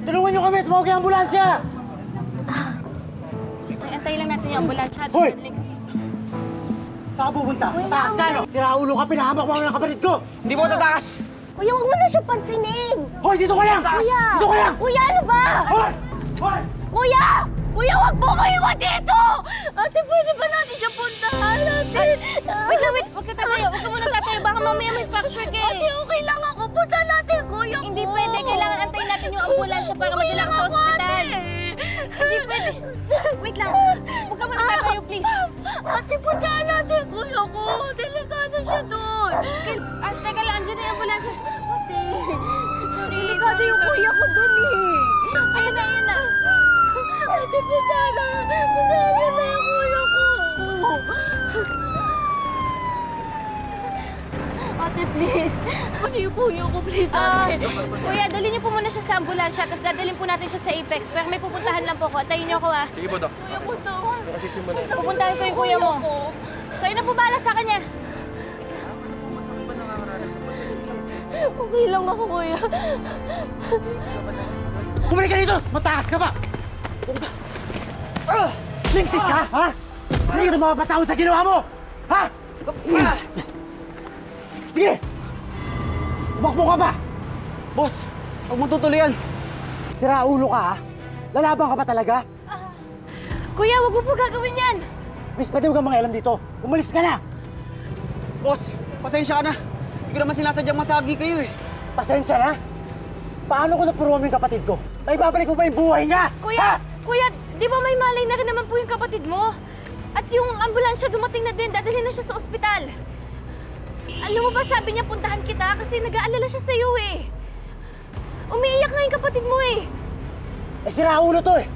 Tulungan niyo kami! Tumawag ang ambulansya! Antayin lang natin yung ambulansya. Hoy! Saan ka pupunta? Taas ka, no? Sira ulo ka, pinahamak mo ang kapatid ko! Hindi mo tatakas! Kuya, huwag mo na siya pansinin! Hoy, dito ka lang! Kuya! Dito ka lang! Kuya, ano ba? Hoy! Hoy! Kuya! Kuya, huwag po kayo dito! Ate, pwede ba natin siya puntahan? Ate! Wait lang, wait! Huwag ka tatayo! Huwag ka muna tatayo! Baka mamaya may fracture ka eh! Ate, okay lang ako! Punta natin, kuya ko! Hindi pwede! Kailangan antayin natin yung ambulansya para madala ka sa ospital! Hindi pwede! Wait lang! Huwag ka muna tatayo, please! Ate, puntahan natin, kuya ko! Delikado siya doon! Teka lang, andyan na yung ambulansya! Ate! Sorry! Delikado yung kuya ko doon eh! Ayun na, ayun na! Ate, puntahan na! Puntahan mo na yung kuya ko! Ate, please! Ano yung kuya ko, please, ate? Kuya, dalhin niyo po muna siya sa ambulansya, tapos dadalhin po natin siya sa Apex. Pero may pupuntahan lang po ko. Atayin niyo ako, ah. Sige po, Dok. Kuya, puntahan. Pupuntahan ko yung kuya mo. Kayo na po bahala sa kanya. Okay lang ako, kuya. Bumalik ka dito! Matakas ka pa! Lintik ka, ha? Hindi ka mapapatawad sa ginawa mo! Ha? Sige! Umakbo ka pa! Boss, huwag mong tutuloyan. Sira ulo ka, ha? Lalaban ka pa talaga? Kuya, wag mo po gagawin yan! Miss, pwede huwag kang mangialam dito. Umalis ka na! Boss, pasensya ka na. Hindi ko naman sinasadyang masagi kayo eh. Pasensya na? Paano ko napuruan mo yung kapatid ko? May babalik mo ba yung buhay niya? Kuya! Kuya, di ba may malay na rin naman po yung kapatid mo? At yung ambulansya dumating na din, dadalhin na siya sa ospital. Alam mo ba, sabi niya puntahan kita kasi nag-aalala siya sa'yo eh. Umiiyak nga yung kapatid mo eh. Eh, sira ulo to eh.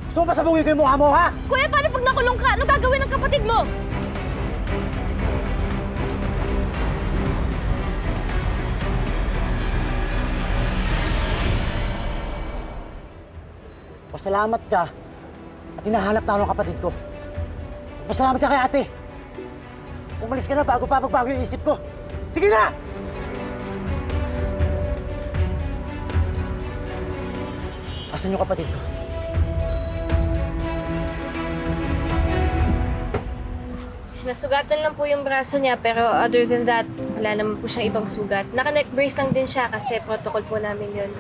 Gusto mo ba sabungin ko yung mukha mo, ha? Kuya, paano pag nakulong ka? Ano gagawin ng kapatid mo? Pasalamat ka at hinahanap na ako ng kapatid ko. Pasalamat ka kay ate. Umalis ka na bago pa magbago yung isip ko. Sige na! Asan yung kapatid ko? Nasugatan lang po yung braso niya, pero other than that, wala naman po siyang ibang sugat. Naka-neck brace lang din siya kasi protocol po namin yun.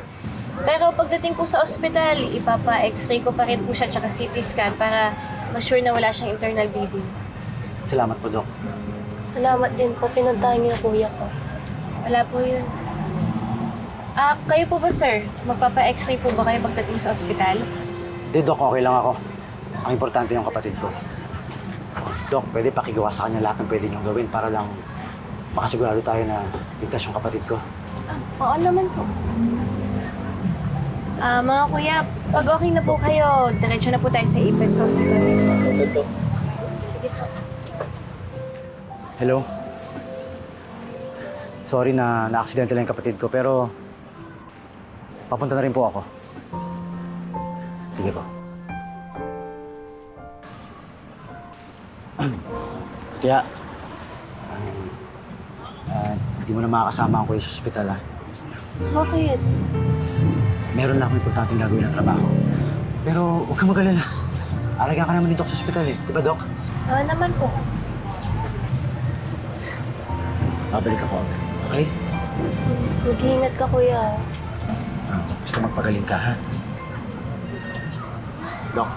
Pero pagdating po sa ospital, ipapa-x-ray ko pa rin po siya tsaka CT scan para ma-sure na wala siyang internal bleeding. Salamat po, Dok. Salamat din po. Pinuntahan niyo na kuya ko. Wala po yun. Kayo po ba, sir? Magpapa-x-ray po ba kayo pagdating sa ospital? Hindi, Dok. Okay lang ako. Ang importante yung kapatid ko. Dok, pwede pakigawa sa kanya lahat ng pwede niyong gawin para lang makasigurado tayo na ligtas yung kapatid ko. Oo naman po. Mga kuya, pag okay na po kayo, diretso na po tayo sa Apex Hospital. Ito. Sige po. Hello? Sorry na na-aksidente lang yung kapatid ko, pero papunta na rin po ako. Sige po. Kaya, hindi mo na makakasama ako sa ospital, ha? Bakit? Meron lang akong importanteng gagawin ng trabaho. Pero huwag kang mag-alala. Alagaan ka naman dito sa ospital, eh. Di ba, Doc? Oo naman po. Babalik ako agad, okay? Mag-iingat ka, kuya. Basta magpagaling ka, ha? Doc.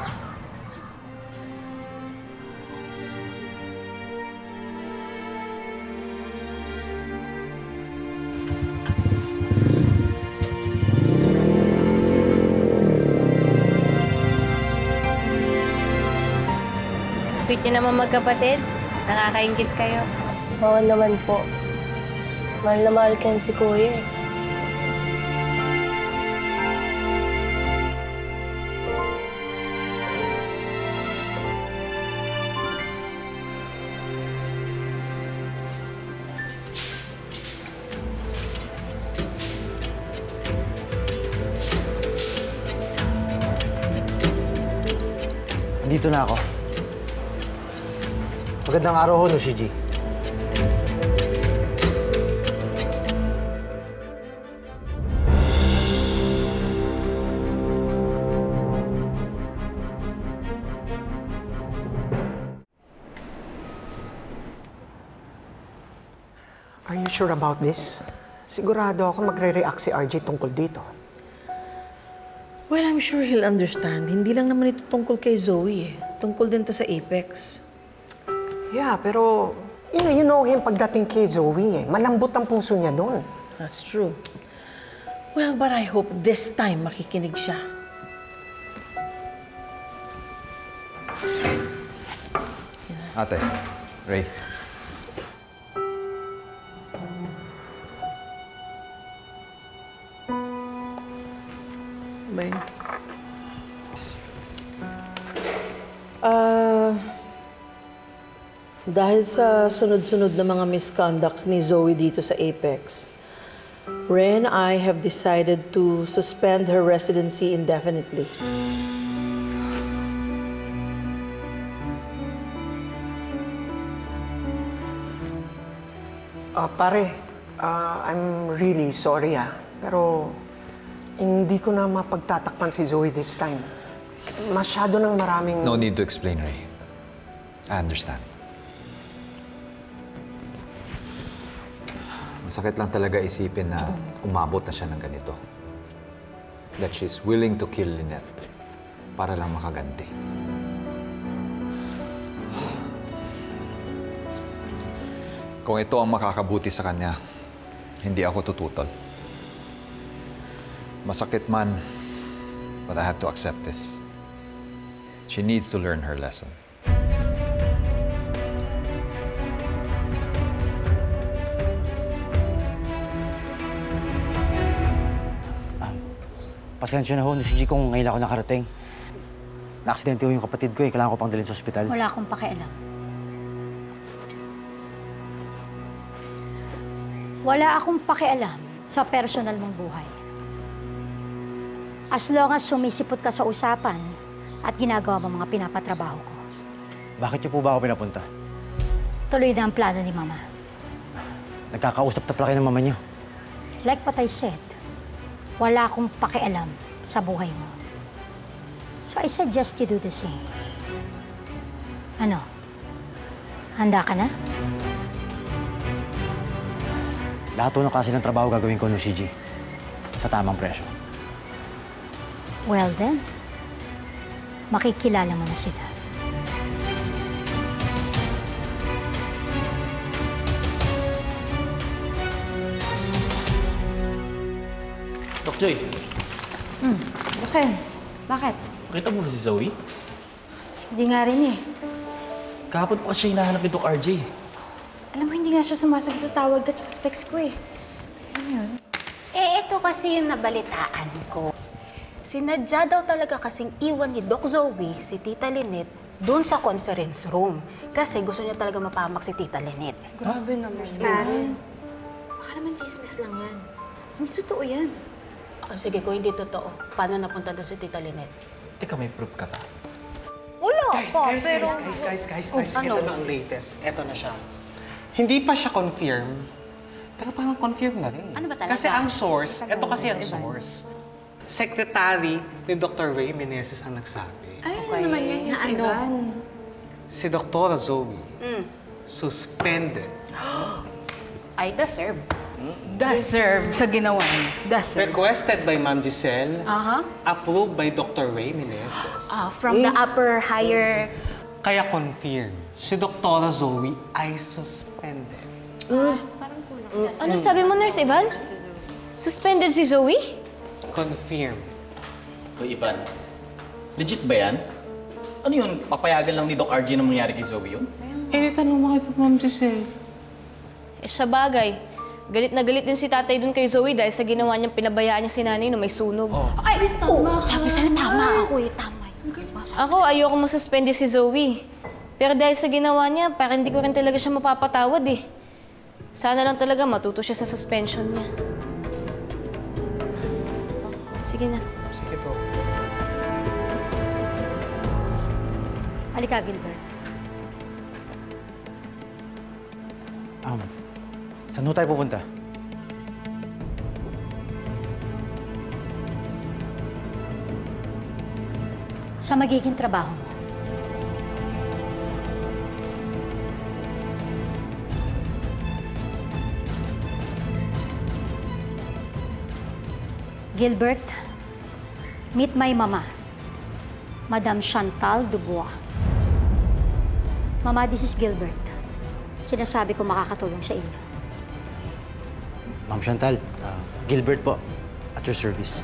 Sweet niyo naman magkapatid. Nakakaingit kayo. Oo naman po. Mahal na mahal ka si kuya eh. Dito na ako. Magandang araw ho, Nushiji. Are you sure about this? Sigurado ako magre-react si RJ tungkol dito. Well, I'm sure he'll understand. Hindi lang naman ito tungkol kay Zoe eh. Tungkol din to sa Apex. Yeah, pero you know him pagdating kay Zoe eh. Malambot ang puso niya doon. That's true. Well, but I hope this time makikinig siya. Ate, Ray. Bye. Dahil sa sunod-sunod na mga misconducts ni Zoe dito sa Apex, Ray and I have decided to suspend her residency indefinitely. Pare, I'm really sorry pero hindi ko na mapagtatakpan si Zoe this time. Masyado ng maraming... No need to explain, Ray. I understand. Masakit lang talaga isipin na umabot na siya ng ganito. That she's willing to kill Lynette para lang makaganti. Kung ito ang makakabuti sa kanya, hindi ako tututol. Masakit man, but I have to accept this. She needs to learn her lesson. Pasensya na ho, si G kung ngayon ako nakarating. Na-aksidente ho yung kapatid ko eh. Kailangan ko pang dalhin sa ospital. Wala akong pakialam. Wala akong pakialam sa personal mong buhay. As long as sumisipot ka sa usapan at ginagawa mo mga pinapatrabaho ko. Bakit niyo po ba ako pinapunta? Tuloy na ang plano ni Mama. Nagkakausap na pala kayo ng mama niyo. Like what I said, wala akong pakialam sa buhay mo. So I suggest you do the same. Ano? Handa ka na? Lahat ng klase ng trabaho gagawin ko ng CG. Sa tamang presyo. Well then, makikilala mo na sila. Doc Joy, Buken, bakit? nakita mo na si Zoe? Hindi nga rin eh. Kahapon pa siya hinahanap ni Doc RJ. Alam mo, hindi nga siya sumasagot sa tawag at sa text ko eh. Ano yun? Eh, ito kasi yung nabalitaan ko. Sinadya daw talaga kasing iwan ni Doc Zoe si Tita Lynette doon sa conference room. Kasi gusto niya talaga mapahamak si Tita Lynette. Grabe naman. Karen, baka naman chismis lang yan. Hindi totoo yan. Oh, sige, kung hindi totoo, paano napunta doon si Tita Lynette? Teka, may proof ka ba? Wala Guys, pa, guys, pero... guys. ano? Ito na ang latest. Ito na siya. Hindi pa siya confirm, pero parang confirm na rin. Ano ba talaga? Kasi ang source, ito kasi ang source. Secretary ni Dr. Ray Meneses ang nagsabi. Ay, ano naman yan yung si Ivan? Si Dr. Zoe, suspended. I deserve. Deserve sa ginawa niya. Deserve. Requested by Ma'am Giselle, Aha. approved by Dr. Ray Meneses. From the upper, higher... Kaya confirm, si Dr. Zoe ay suspended. Ano sabi mo, Nurse Ivan? Suspended si Zoe? Confirm. Hoy, Ivan. Legit ba yan? Ano yun? Papayagan lang ni Doc RJ na mangyari kay Zoe yun? Eh, tanong mo kay Ma'am Giselle. Eh, sa bagay. Galit na galit din si tatay dun kay Zoe dahil sa ginawa niyang pinabayaan niya si nanay nung may sunog. Ay, tama ka. Sabi sa'yo, tama ako eh. Tama yun. Ako, ayoko masuspende si Zoe. Pero dahil sa ginawa niya, parang hindi ko rin talaga siya mapapatawad eh. Sana lang talaga matuto siya sa suspension niya. Sige na. Sige po. Halika, Gilbert. Saan ho tayo pupunta? Sa magiging trabaho mo. Gilbert, meet my mama, Madam Chantal Dubois. Mama, this is Gilbert. Sinasabi ko makakatulong sa inyo. Ma'am Chantal, Gilbert po, at your service.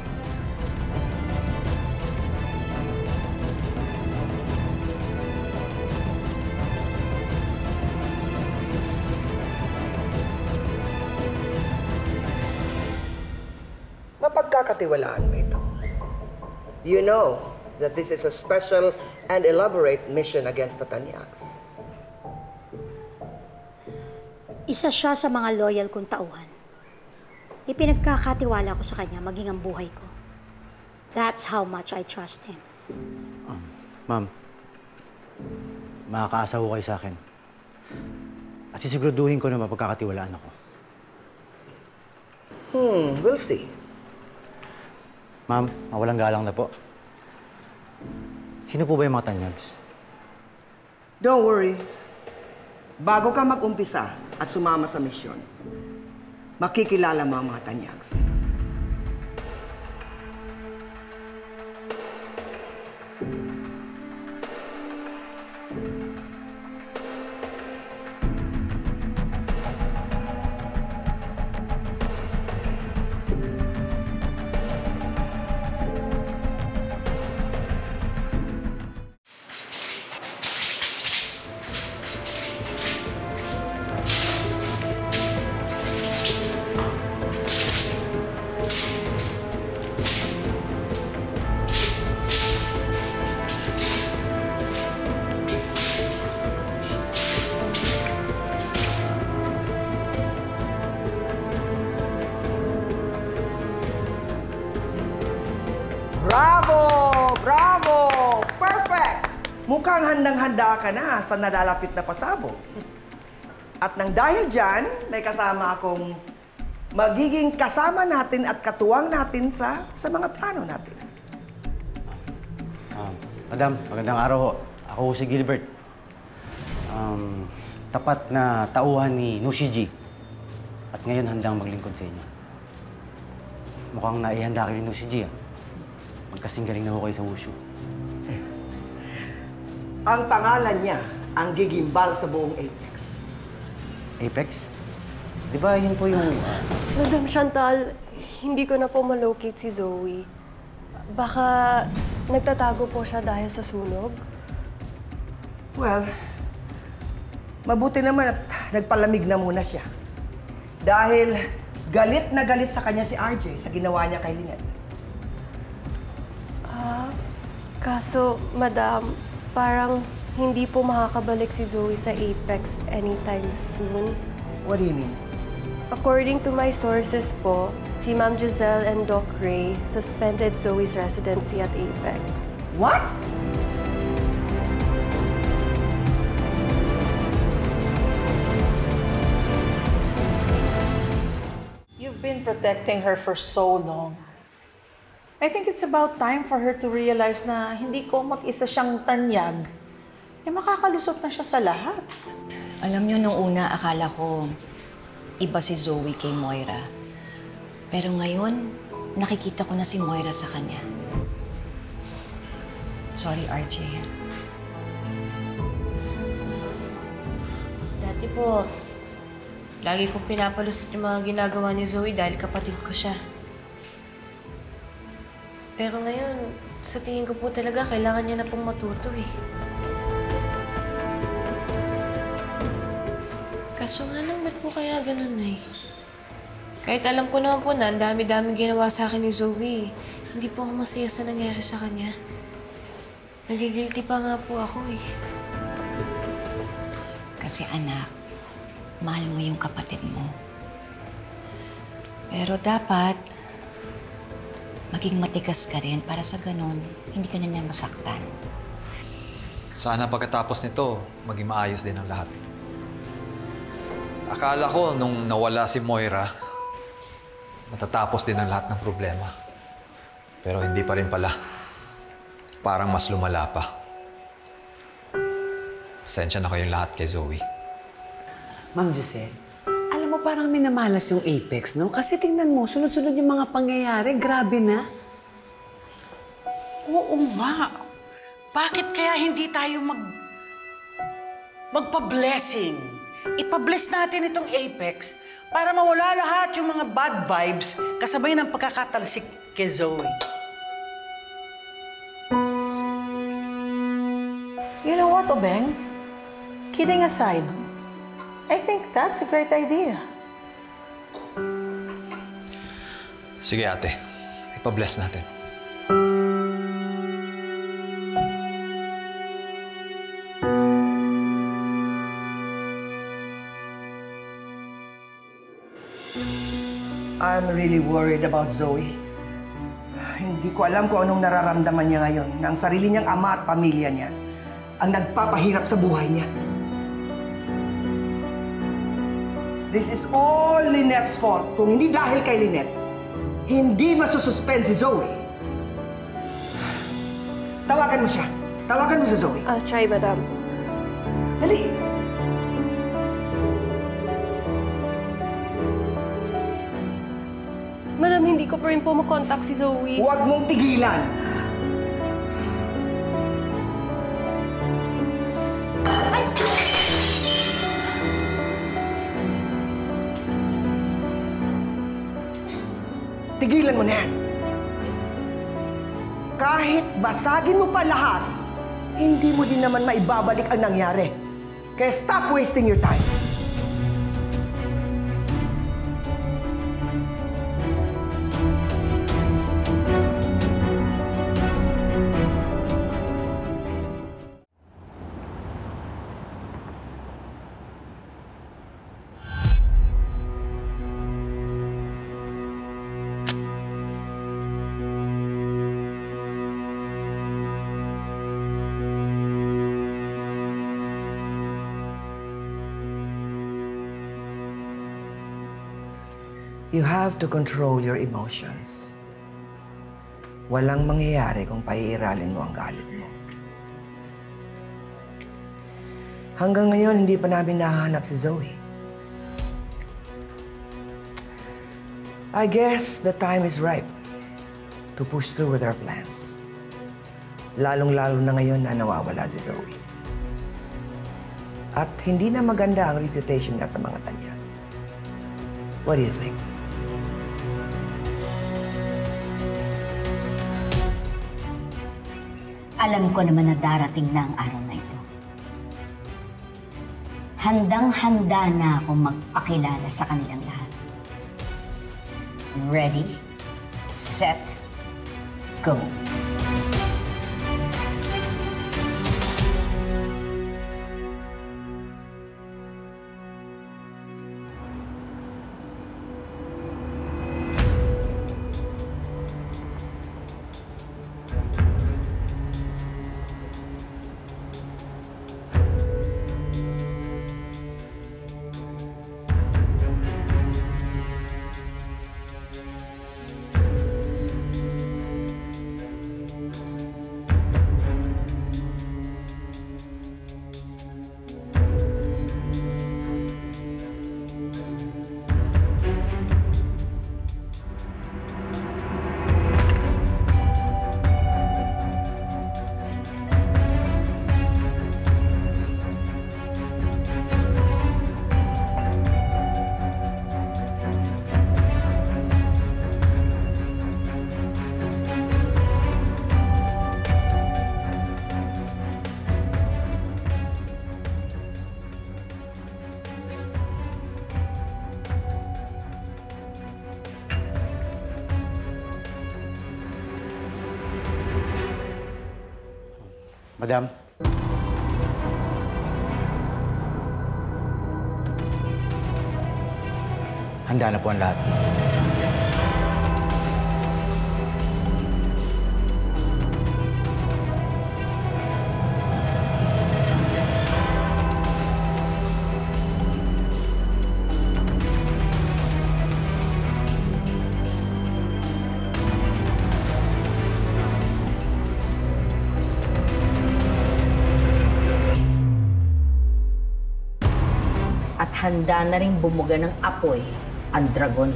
Mapagkakatiwalaan mo ito. You know that this is a special and elaborate mission against the Tanyaks. Isa siya sa mga loyal kong tauhan. Ipinagkakatiwala ko sa kanya maging ang buhay ko. That's how much I trust him. Ma'am, makakaasa ho kayo sa akin. At sisiguraduhin ko na mapagkakatiwalaan ako. We'll see. Ma'am, mawalang galang na po. Sino po ba yung mga Tanyags? Don't worry. Bago ka mag-umpisa at sumama sa misyon, makikilala mo ang mga tanyags. Bravo! Bravo! Perfect! Mukhang handang-handa ka na sa nalalapit na pasabog. At nang dahil dyan, may kasama akong magiging kasama natin at katuwang natin sa mga plano natin. Madam, magandang araw ho. Ako si Gilbert. Tapat na tauhan ni Nushiji. At ngayon handang maglingkod sa inyo. Mukhang naihanda kayo ni Nushiji, Magkasing galing na ho kayo sa wushu. Ang pangalan niya ang gigimbal sa buong Apex. Apex? Di ba yun po yung... Madam Chantal, hindi ko na po malocate si Zoe. Baka nagtatago po siya dahil sa sunog? Well, mabuti naman at nagpalamig na muna siya. Dahil galit na galit sa kanya si RJ sa ginawa niya kay Lynette. Kaso, Madam, parang hindi po makakabalik si Zoe sa Apex anytime soon. What do you mean? According to my sources po, si Ma'am Giselle and Doc Ray suspended Zoe's residency at Apex. What? You've been protecting her for so long. I think it's about time for her to realize na hindi ko mag-isa siyang tanyag. Makakalusot na siya sa lahat. Alam niyo, nung una, akala ko iba si Zoe kay Moira. Pero ngayon, nakikita ko na si Moira sa kanya. Sorry, RJ. Dati po, lagi kong pinapalusot yung mga ginagawa ni Zoe dahil kapatid ko siya. Pero ngayon, sa tingin ko po talaga, kailangan niya na pong matuto Kaso nga lang, ba't po kaya ganun, Nay? Kahit alam ko naman po na ang dami-daming ginawa sa akin ni Zoe, hindi po ako masaya sa nangyari sa kanya. Nagigilty pa nga po ako Kasi anak, mahal mo yung kapatid mo. Pero dapat, maging matigas ka rin para sa ganun, hindi ka na niya masaktan. Sana pagkatapos nito, maging maayos din ang lahat. Akala ko nung nawala si Moira, matatapos din ang lahat ng problema. Pero hindi pa rin pala. Parang mas lumala pa. Pasensya na kayong lahat kay Zoe. Ma'am Giselle, alam mo parang minamalas yung Apex, no? Kasi tingnan mo, sunod-sunod yung mga pangyayari. Grabe na. Oo nga. Bakit kaya hindi tayo magpa-blessing? Ipa-bless natin itong Apex para mawala lahat yung mga bad vibes kasabay ng pagkakatalsik kay Zoe. You know what, Obeng? Kidding aside, I think that's a great idea. Sige ate, ipa-bless natin. I'm really worried about Zoe. Hindi ko alam kung anong nararamdaman niya ngayon na ang sarili niyang ama at pamilya niya ang nagpapahirap sa buhay niya. This is all Lynette's fault. Kung hindi dahil kay Lynette, hindi masususpend si Zoe. Tawagan mo siya. Tawagan mo si Zoe. I'll try, Madam. Dali! hindi ko pa rin po makontakt si Zoe. Huwag mong tigilan! Tigilan mo na yan. Kahit basagin mo pa lahat, hindi mo din naman maibabalik ang nangyari. Kaya stop wasting your time. You have to control your emotions. Walang mangyayari kung paiiralin mo ang galit mo. Hanggang ngayon, hindi pa namin nahahanap si Zoe. I guess the time is ripe to push through with our plans. Lalong-lalo na ngayon na nawawala si Zoe. At hindi na maganda ang reputation niya sa mga tanya. What do you think? Alam ko naman na darating na ang araw na ito. Handang-handa na akong magpakilala sa kanilang lahat. Ready, set, go. Madam. Handa na po ang lahat. At handa na rin bumuga ng apoy ang dragon.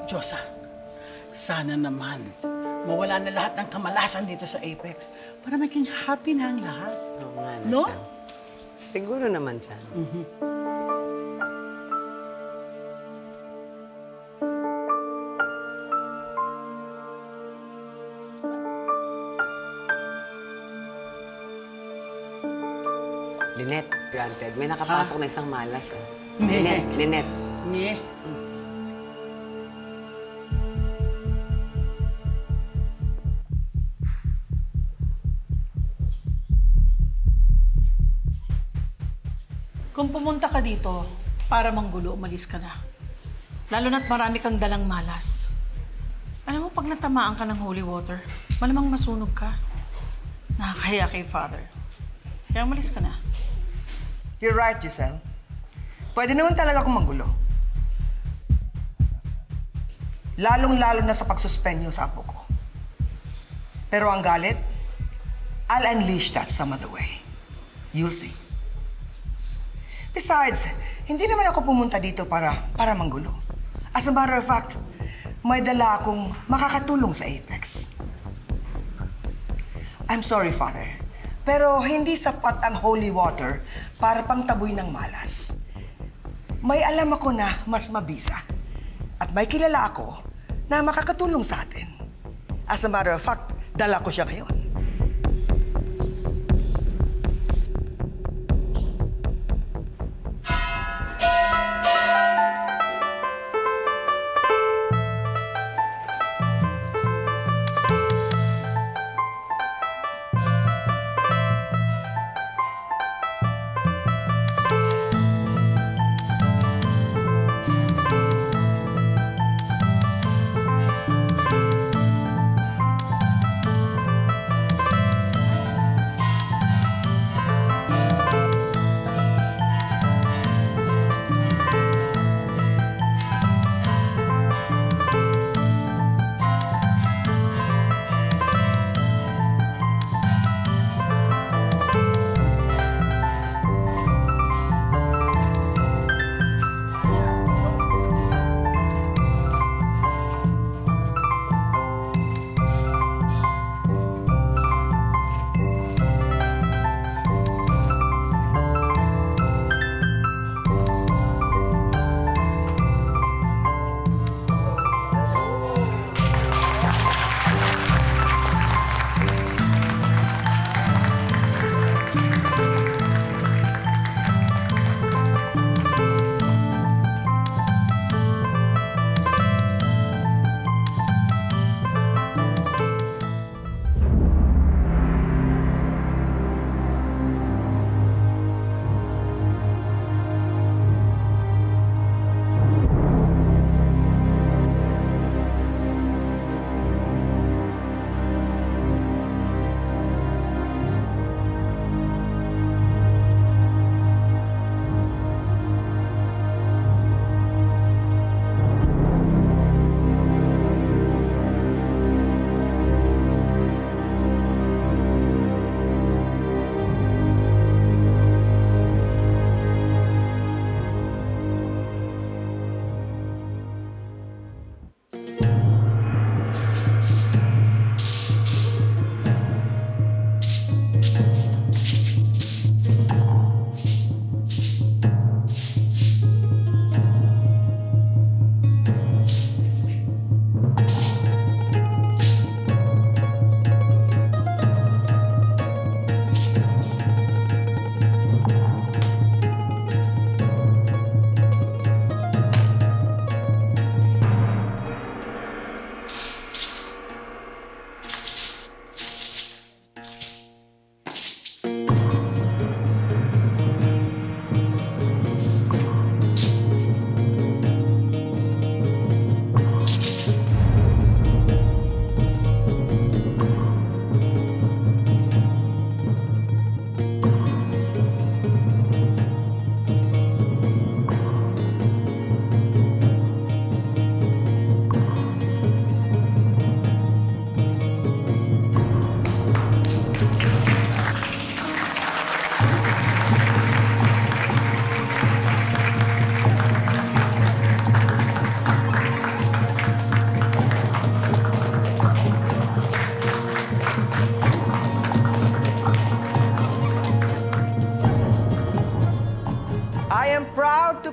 Diyosa, sana naman mawala na lahat ng kamalasan dito sa Apex para maging happy na ang lahat. Oo nga na, No? Chan. Siguro naman, Chan. Lynette, granted. May nakapasok na isang malas. Lynette. Nie. Kung pumunta ka dito para manggulo, umalis ka na. Lalo na't marami kang dalang malas. Alam mo, pag natamaan ka ng holy water, malamang masunog ka. Nakakaya kay Father. Kaya umalis ka na. You're right, Giselle. Pwede naman talaga akong manggulo. Lalong-lalo na sa pagsuspenyo sa apo ko. Pero ang galit, I'll unleash that some other way. You'll see. Besides, hindi naman ako pumunta dito para manggulo. As a matter of fact, may dala akong makakatulong sa Apex. I'm sorry, Father, pero hindi sapat ang holy water para pangtaboy ng malas. May alam ako na mas mabisa at may kilala ako na makakatulong sa atin. As a matter of fact, dala ko siya ngayon.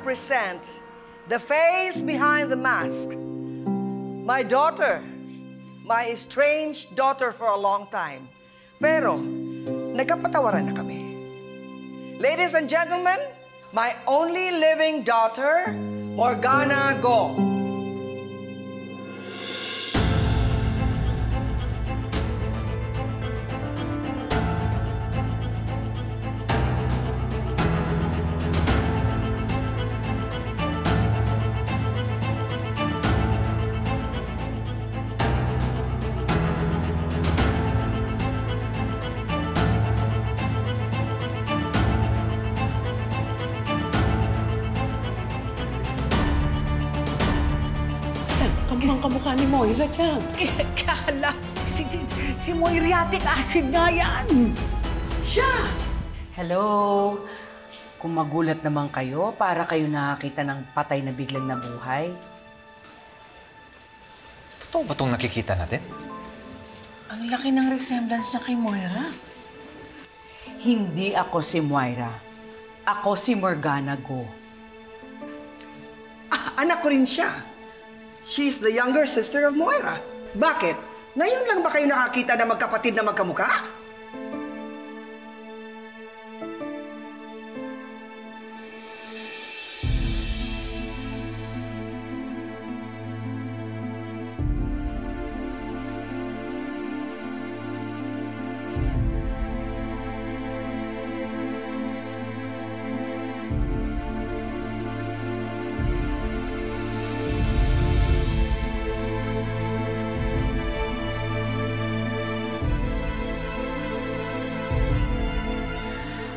Present the face behind the mask. My daughter, my estranged daughter for a long time. Pero, nagkapatawaran na kami. Ladies and gentlemen, my only living daughter, Morgana Go. Kamukhang kamukha ni Moira, Chang. Kala, Si Moiriatic acid nga yan. Siya. Hello? Kung magulat naman kayo, para kayo nakakita ng patay na biglang nabuhay. Totoo ba itong nakikita natin? Ang laki ng resemblance niya kay Moira. Hindi ako si Moira. Ako si Morgana Go. Anak ko rin siya. She's the younger sister of Moira. Bakit? Ngayon lang ba kayo nakakita na magkapatid na magkamukha?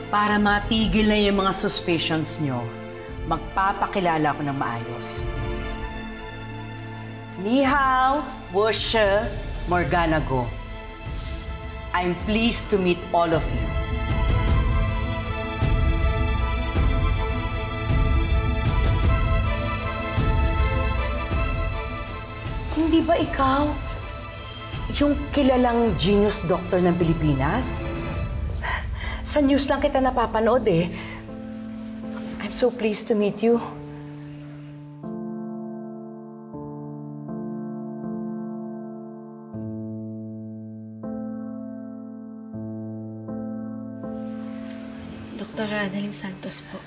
Para matigil na yung mga suspicions nyo, magpapakilala ko ng maayos. Ni hao, wo shi, Morgana Go. I'm pleased to meet all of you. Hindi ba ikaw yung kilalang genius doctor ng Pilipinas? Sa news lang kita napapanood eh. I'm so pleased to meet you. Dr. Annalyn Santos po.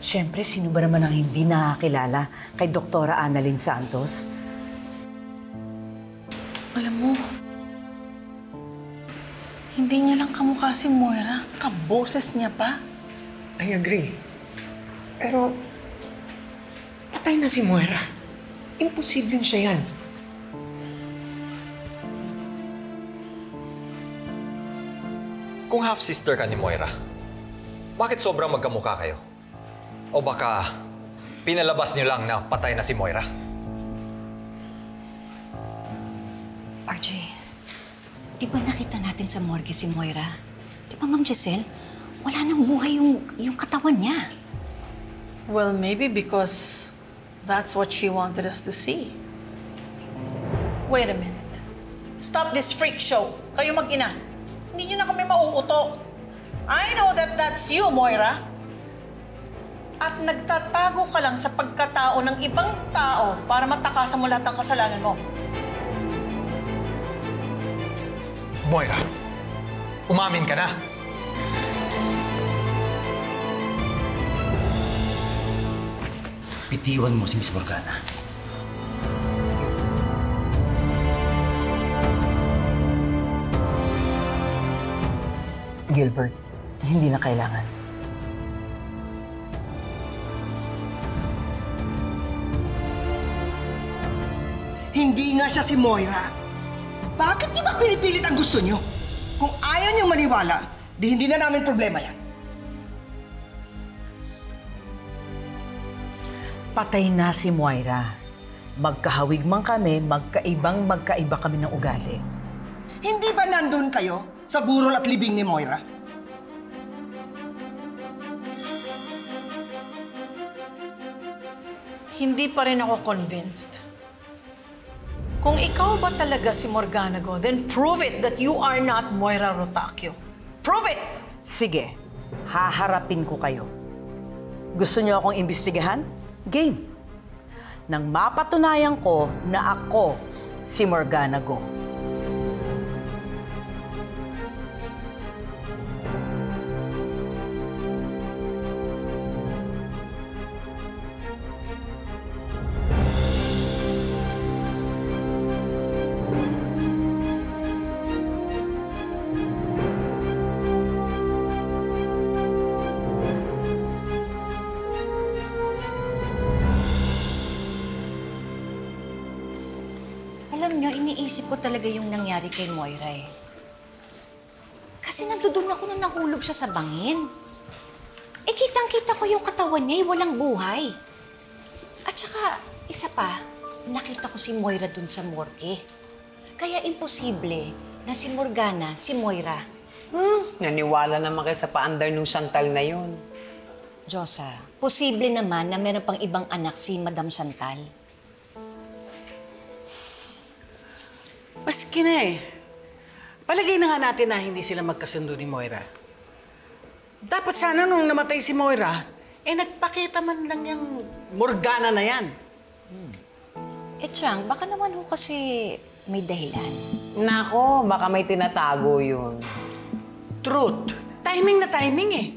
Siyempre, sino ba naman ang hindi nakakilala kay Dr. Annalyn Santos? Alam mo, hindi niya lang kamukha si Moira, kaboses niya pa. I agree. Pero, patay na si Moira. Imposibleng siya yan. Kung half-sister ka ni Moira, bakit sobrang magkamukha kayo? O baka pinalabas niyo lang na patay na si Moira? RJ, di ba nakita natin sa morgue si Moira? Di ba, Ma'am Giselle? Wala nang buhay yung katawan niya. Well, maybe because that's what she wanted us to see. Wait a minute. Stop this freak show. Kayo mag-ina. Hindi niyo na kami mauuto. I know that that's you, Moira. At nagtatago ka lang sa pagkatao ng ibang tao para matakasan mo lahat ng kasalanan mo. Moira, umamin ka na. Bitiwan mo si Miss Morgana. Gilbert, hindi na kailangan. Hindi nga siya si Moira. Bakit niyo ba pinipilit ang gusto niyo? Kung ayaw niyong maniwala, di hindi na namin problema yan. Patay na si Moira. Magkahawig man kami, magkaiba kami ng ugali. Hindi ba nandun kayo sa burol at libing ni Moira? Hindi pa rin ako convinced. Kung ikaw ba talaga si Morgana Go, then prove it that you are not Moira Rotacio. Prove it! Sige, haharapin ko kayo. Gusto niyo akong imbestigahan? Game. Nang mapatunayan ko na ako si Morgana Go. Alam niyo, iniisip ko talaga yung nangyari kay Moira eh. Kasi nandoon ako nung nahulog siya sa bangin. Eh, kitang-kita ko yung katawan niya, walang buhay. At saka, isa pa, nakita ko si Moira dun sa morgue. Kaya imposible na si Morgana, si Moira. Naniwala naman kayo sa paandar nung Chantal na yun. Diyosa, posible naman na meron pang ibang anak si Madam Chantal. Maski na eh. Palagay na nga natin na hindi sila magkasundo ni Moira. Dapat sana nung namatay si Moira, nagpakita man lang yung Morgana na yan. Chang, baka naman ho kasi may dahilan. Nako, baka may tinatago yun. Truth. Timing na timing eh.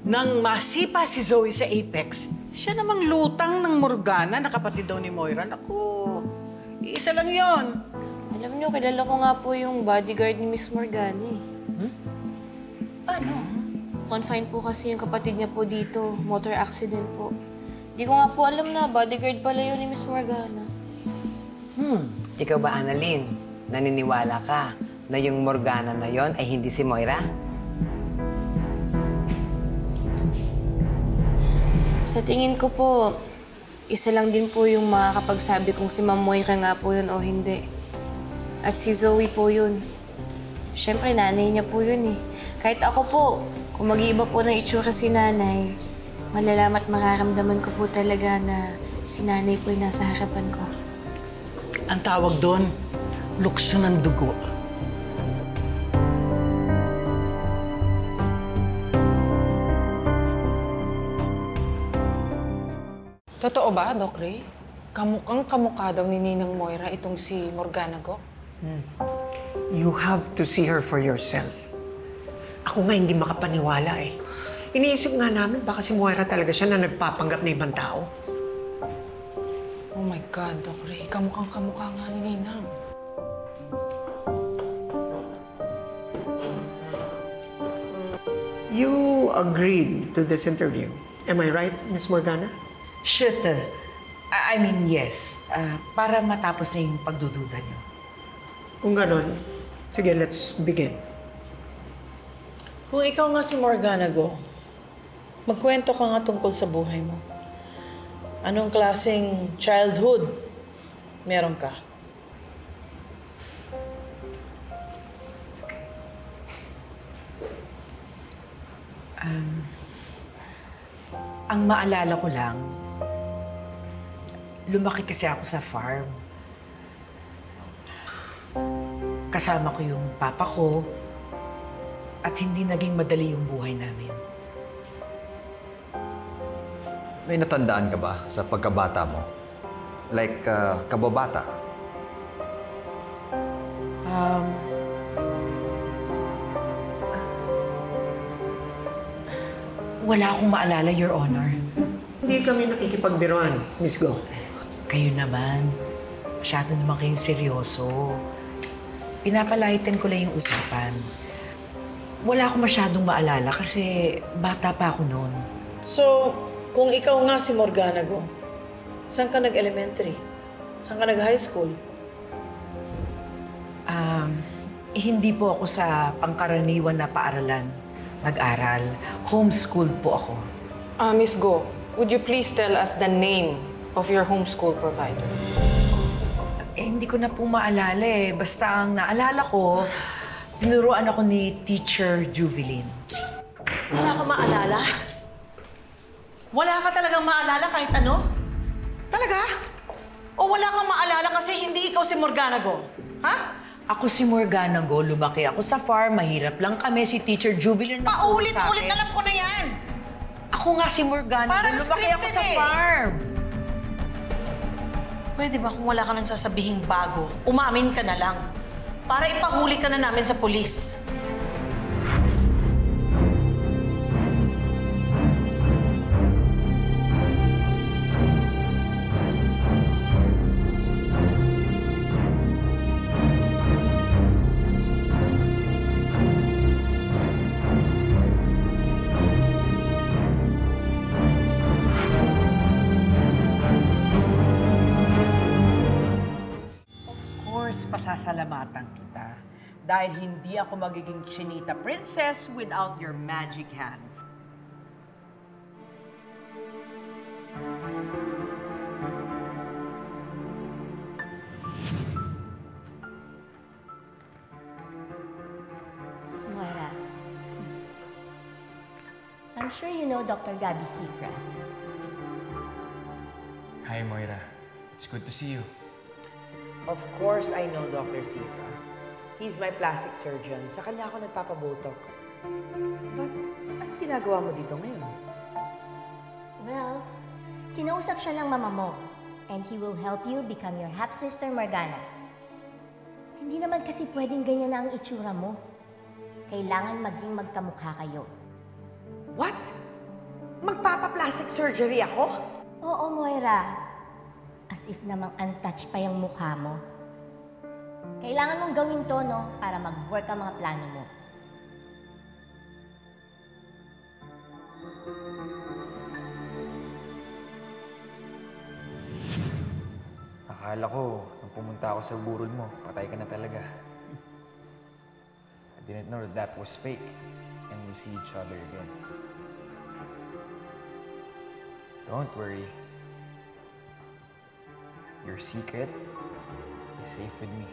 Nang masipa si Zoe sa Apex, siya namang lutang ng Morgana na kapatid daw ni Moira. Naku, isa lang yon. Alam niyo, kilala ko nga po yung bodyguard ni Miss Morgana eh. Ano? Confined po kasi yung kapatid niya po dito. Motor accident po. Di ko nga po alam na bodyguard pala yun ni Miss Morgana. Ikaw ba, Annalyn? Naniniwala ka na yung Morgana na yon ay hindi si Moira? Sa tingin ko po, isa lang din po yung makakapagsabi kung si Ma'am Moira nga po yun o hindi. At si Zoe po yun. Siyempre, nanay niya po yun eh. Kahit ako po, kung mag-iiba po ng itsura si nanay, malalaman at mararamdaman ko po talaga na si nanay po yung nasa harapan ko. Ang tawag doon, lukso ng dugo. Totoo ba, Doc Ray? Kamukhang-kamukha daw ni Ninang Moira itong si Morgana Go? You have to see her for yourself. Ako nga hindi makapaniwala eh. Iniisip nga namin baka si Moira talaga siya na nagpapanggap na ibang tao. Oh my God, Doc Ray. Kamukhang-kamukha nga ni Ninang. You agreed to this interview. Am I right, Miss Morgana? Shoot. I mean, yes. Para matapos na yung pagdududa niyo. Kung ganon, sige, let's begin. Kung ikaw nga si Morgana Go, magkwento ka nga tungkol sa buhay mo. Anong klaseng childhood meron ka? Ang maalala ko lang, lumaki kasi ako sa farm. Kasama ko yung papa ko at hindi naging madali yung buhay namin. May natandaan ka ba sa pagkabata mo? Like, kababata? Wala akong maalala, Your Honor. Hindi kami nakikipagbiruan, Miss Go. Kayo naman. Masyado naman kayong seryoso. Pinapalahitan ko lang yung usapan. Wala akong masyadong maalala kasi bata pa ako noon. So, kung ikaw nga si Morgana Go, saan ka nag-elementary? Saan ka nag-high school? Hindi po ako sa pangkaraniwan na paaralan nag-aral. Homeschooled po ako. Miss Go, would you please tell us the name of your homeschool provider? Hindi ko na po maalala eh. Basta ang naalala ko, tinuruan ako ni Teacher Juvelin. Wala ka maalala? Wala ka talagang maalala kahit ano? Talaga? O wala kang maalala kasi hindi ikaw si Morgana Go? Ha? Ako si Morgana Go, lumaki ako sa farm, mahirap lang kami, si Teacher Juvelin na paulit-ulit, alam ko na yan! Ako nga si Morgana Go, lumaki ako sa farm. Pwede ba kung wala ka nang sasabihing bago, umamin ka na lang para ipahuli ka na namin sa pulis? Pasasalamatan kita dahil hindi ako magiging Chinita Princess without your magic hands. sure you know Dr. Gabby Cifra. Hi, Moira. It's good to see you. Of course, I know Dr. Cifra. He's my plastic surgeon. Sa kanya ako nagpapabotox. But, anong ginagawa mo dito ngayon? Well, kinausap siya ng mama mo, and he will help you become your half-sister Morgana. Hindi naman kasi pwedeng ganyan na ang itsura mo. Kailangan maging magkamukha kayo. What? Magpapa-plastic surgery ako? Oo, Moira. As if namang untouched pa yung mukha mo. Kailangan mong gawin to, no? Para mag-work ang mga plano mo. Akala ko, nung pumunta ako sa burol mo, patay ka na talaga. I didn't know that was fake and we'll see each other again. Don't worry. Your secret is safe with me.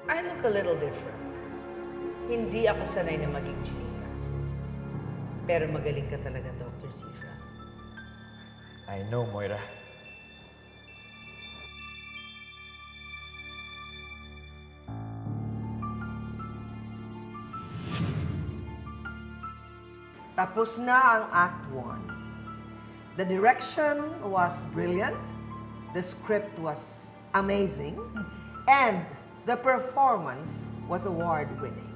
I look a little different. Hindi ako sanay na maging chinita. Pero magaling ka talaga, Dr. Cifra. I know, Moira. Tapos na ang Act 1. The direction was brilliant, the script was amazing, and the performance was award-winning.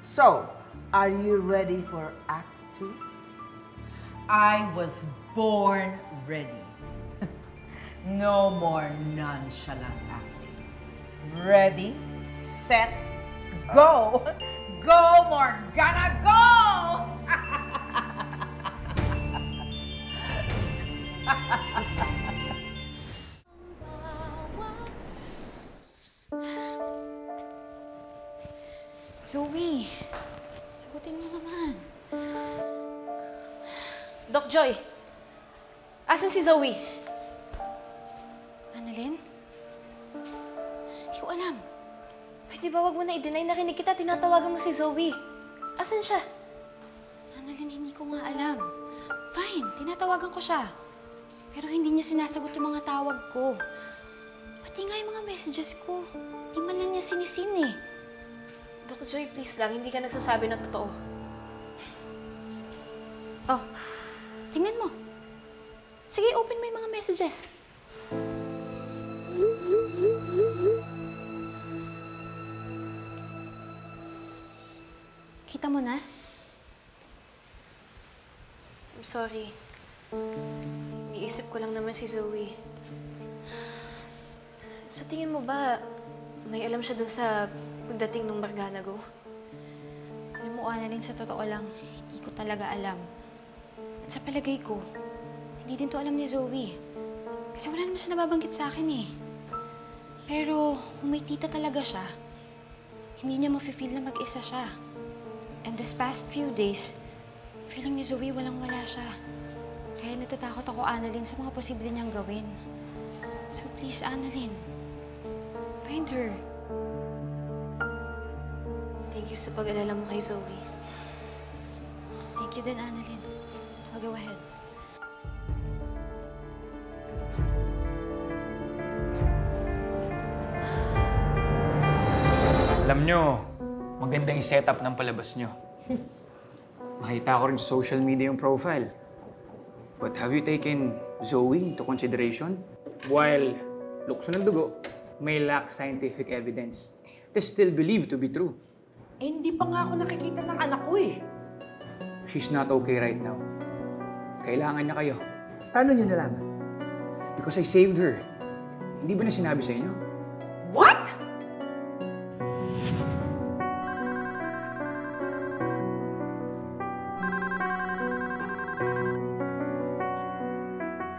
So, are you ready for Act 2? I was born ready. No more nonchalant acting. Ready, set, go! Go, Morgana, go! Zoe, sagutin mo naman. Doc Joy, asan si Zoe? Annalyn? Hindi ko alam. Pwede ba wag mo na i-deny na rinig kita, tinatawagan mo si Zoe? Asan siya? Annalyn, hindi ko nga alam. Fine, tinatawagan ko siya. Pero hindi niya sinasagot yung mga tawag ko. Pati nga yung mga messages ko. Di man lang niya sinisin eh. Doc Joy, please lang, hindi ka nagsasabi ng totoo. Oh, tingnan mo. Sige, open mo yung mga messages. Kita mo na? I'm sorry. Iisip ko lang naman si Zoe. Sa tingin mo ba, may alam siya dun sa pagdating ng Morgana Go? Alam mo, Annalyn, sa totoo lang, hindi ko talaga alam. At sa palagay ko, hindi din to alam ni Zoe. Kasi wala naman siya nababanggit sa akin eh. Pero kung may tita talaga siya, hindi niya mafe-feel na mag-isa siya. And this past few days, feeling ni Zoe walang-wala siya. Kaya natatakot ako, Annalyn, sa mga posible niyang gawin. So please, Annalyn, find her. Thank you sa pag-alala mo kay Zoe. Thank you din, Annalyn. I'll go ahead. Alam nyo, magandang i-setup ng palabas nyo. Makita ko rin sa social media yung profile. But have you taken Zoe into consideration? While lukso ng dugo may lack scientific evidence, it is still believed to be true. Eh, hindi pa nga ako nakikita ng anak ko eh. She's not okay right now. Kailangan niya kayo. Paano niyo nalaman? Because I saved her. Hindi ba na sinabi sa inyo? What?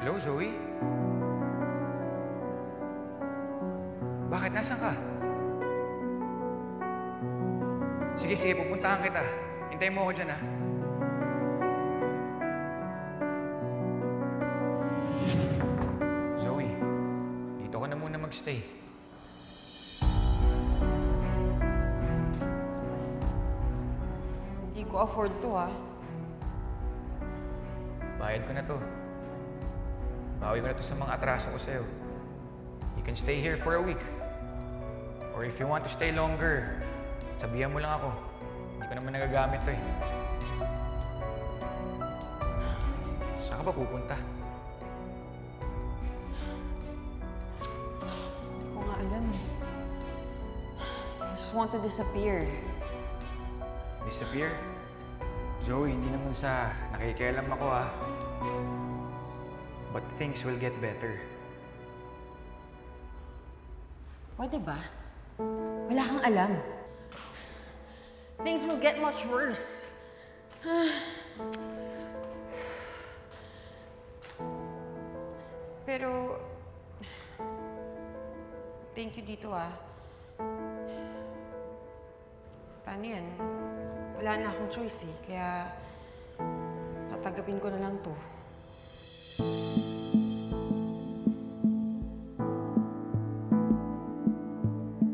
Hello, Zoe? Bakit? Nasaan ka? Sige, sige, pupuntahan kita. Hintayin mo ako dyan, ha? Zoe, dito ka na muna magstay. Hindi ko afford to, ha? Bayad ko na to. Bawi ko na to sa mga atraso ko sa'yo. You can stay here for a week. Or if you want to stay longer, sabihan mo lang ako. Hindi ko naman nagagamit to eh. Saan ka ba pupunta? Hindi ko nga alam eh. I just want to disappear. Disappear? Zoe, hindi naman sa nakikialam ako ah. But things will get better. Pwede ba? Wala kang alam. Things will get much worse. Pero, thank you dito ah. Paano yan? Wala na akong choice eh, kaya tatanggapin ko na lang to.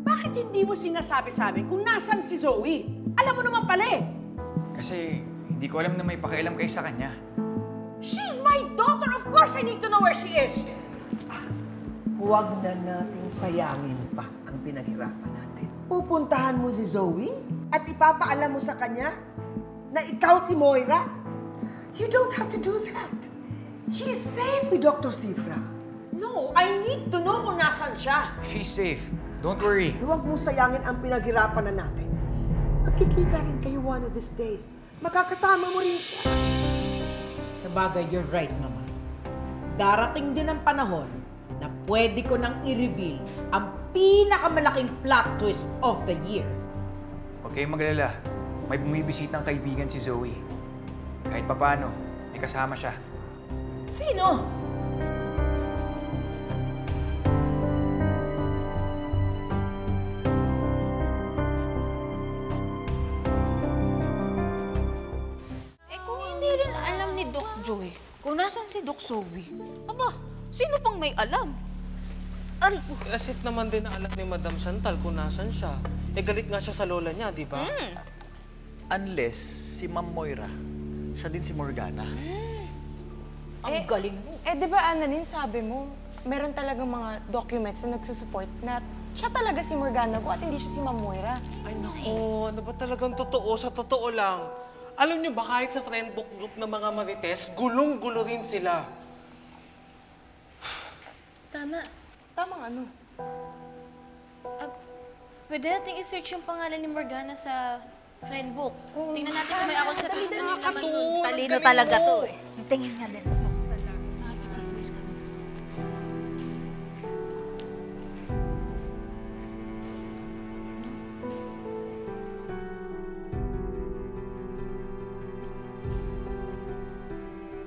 Bakit hindi mo sinasabi sa amin kung nasan si Zoe? Alam mo naman pala eh. Kasi hindi ko alam na may pakialam kayo sa kanya. She's my daughter! Of course I need to know where she is! Huwag na natin sayangin pa ang pinaghirapan natin. Pupuntahan mo si Zoe at ipapaalam mo sa kanya na ikaw si Moira? You don't have to do that. She is safe with Dr. Sifra. No, I need to know kung nasan siya. She's safe. Don't worry. Huwag mo sayangin ang pinaghirapan na natin. Magkikita rin kayo one of these days. Makakasama mo rin siya. Sa bagay, you're right, Mama. Darating din ang panahon na pwede ko nang i-reveal ang pinakamalaking plot twist of the year. Huwag kayong maglala. May bumibisitang kaibigan si Zoe. Kahit papaano, may kasama siya. Sino? Kung hindi rin alam ni Doc Joy kung nasan si Doc Zoe, aba, sino pang may alam? Aray ko. As if naman din na alam ni Madam Chantal kung nasan siya. Eh, galit nga siya sa lola niya, di ba? Unless si Ma'am Moira, siya din si Morgana. Ang galing mo. Di ba, Annalyn, sabi mo, meron talagang mga documents na nagsusupport na siya talaga si Morgana ko at hindi siya si Ma'am Moira. Ay, naku, ano ba talagang totoo? Sa totoo lang. Alam niyo ba, kahit sa friend book group ng mga Marites, gulong-gulo rin sila. Tama. Tamang ano? Pwede natin i-search yung pangalan ni Morgana sa friend book. Tingnan natin kung may account siya. Tapos naman doon. Talino talaga to eh. Tingin nga din.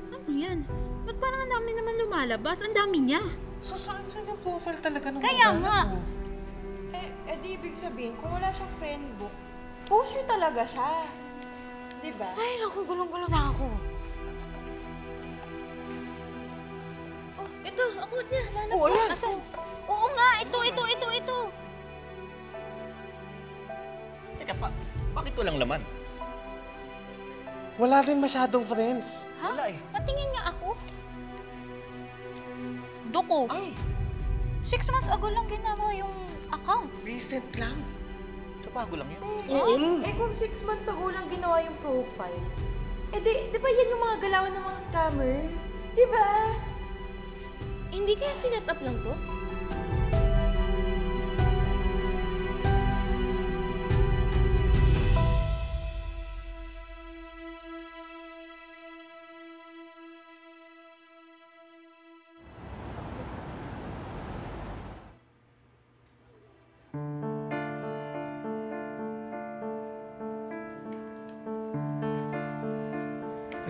Ano yan? Ba't parang ang dami naman lumalabas? Ang dami niya. So saan yung profile talaga ng Kaya Morgana nga. ko? Di ibig sabihin, kung wala siyang friend book, poser talaga siya. Di ba? Ay, naku, gulong-gulo na ako. Oh, ito, ako niya. Hanap Oo, ko. ayan. Asan? Oo nga, ito. Teka pa, bakit walang laman? Wala rin masyadong friends. Ha? Wala eh. Patingin nga ako. Doko. Ay! 6 months ago lang ginawa yung account. Recent lang. So bago lang yun. Oo. Kung 6 months ago lang ginawa yung profile, di ba yan yung mga galawan ng mga scammer? Di ba? Hindi kaya sinet up lang to?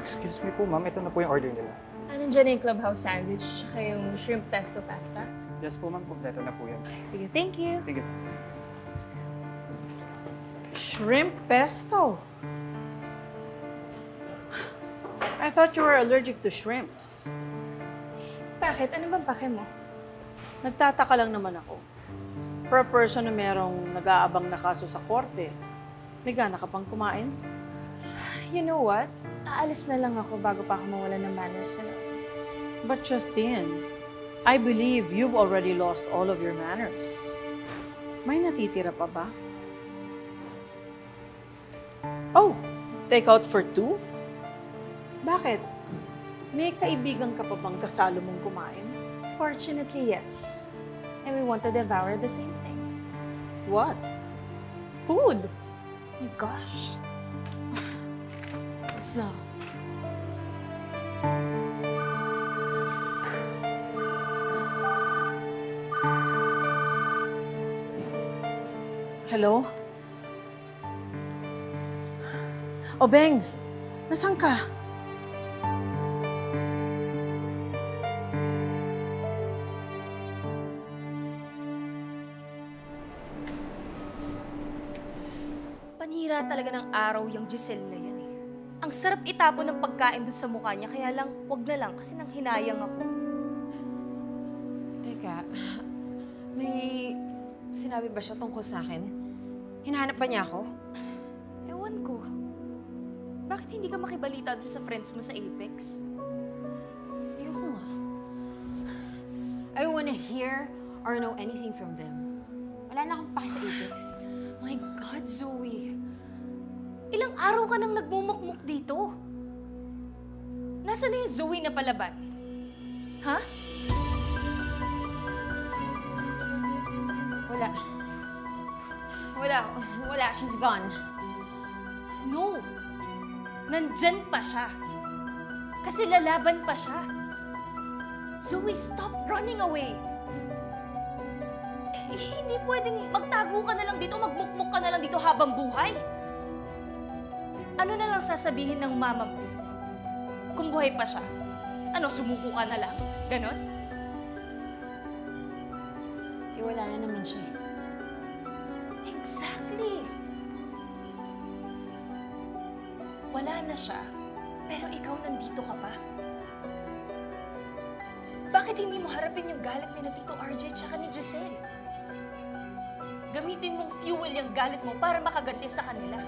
Excuse me po, ma'am. Ito na po yung order nila. Nandiyan na yung clubhouse sandwich, tsaka yung shrimp pesto pasta. Yes po, ma'am. Kompleto na po yan. Sige, thank you. Sige. Shrimp pesto. I thought you were allergic to shrimps. Bakit? Ano bang pake mo? Nagtataka lang naman ako. For a person na merong nag-aabang na kaso sa korte, may gana ka pang kumain? You know what? Aalis na lang ako bago pa ako mawala ng manners sa loob. But Justine, I believe you've already lost all of your manners. May natitira pa ba? Oh, take out for two? Bakit? May kaibigan ka pa bang kasalo mong kumain? Fortunately, yes. And we want to devour the same thing. What? Food! Oh my gosh. Slow. Hello? O, Beng, nasaan ka? Panira talaga ng araw yung Giselle na yan eh. Ang sarap itapon ng pagkain doon sa mukha niya, kaya lang, wag na lang kasi nang hinayang ako. Teka, may sinabi ba siya tungkol sa akin? Hinahanap ba niya ako? Ewan ko. Bakit hindi ka makibalita dun sa friends mo sa Apex? Ayoko nga. I don't wanna hear or know anything from them. Wala na akong pake sa Apex. My God, Zoe. Ilang araw ka nang nagmumukmuk dito. Nasaan na yung Zoe na palaban? Ha? Wala. She's gone. No. Nandyan pa siya. Kasi lalaban pa siya. Zoe, stop running away. Hindi pwedeng magtago ka na lang dito, magmukmuk ka na lang dito habang buhay. Ano na lang sasabihin ng mama mo? Kung buhay pa siya, ano, sumuko ka na lang? Ganon? Wala na naman siya. Exactly. Wala na siya, pero ikaw nandito ka pa. Bakit hindi mo harapin yung galit ni na Tito RJ tsaka ni Giselle? Gamitin mong fuel yung galit mo para makaganti sa kanila.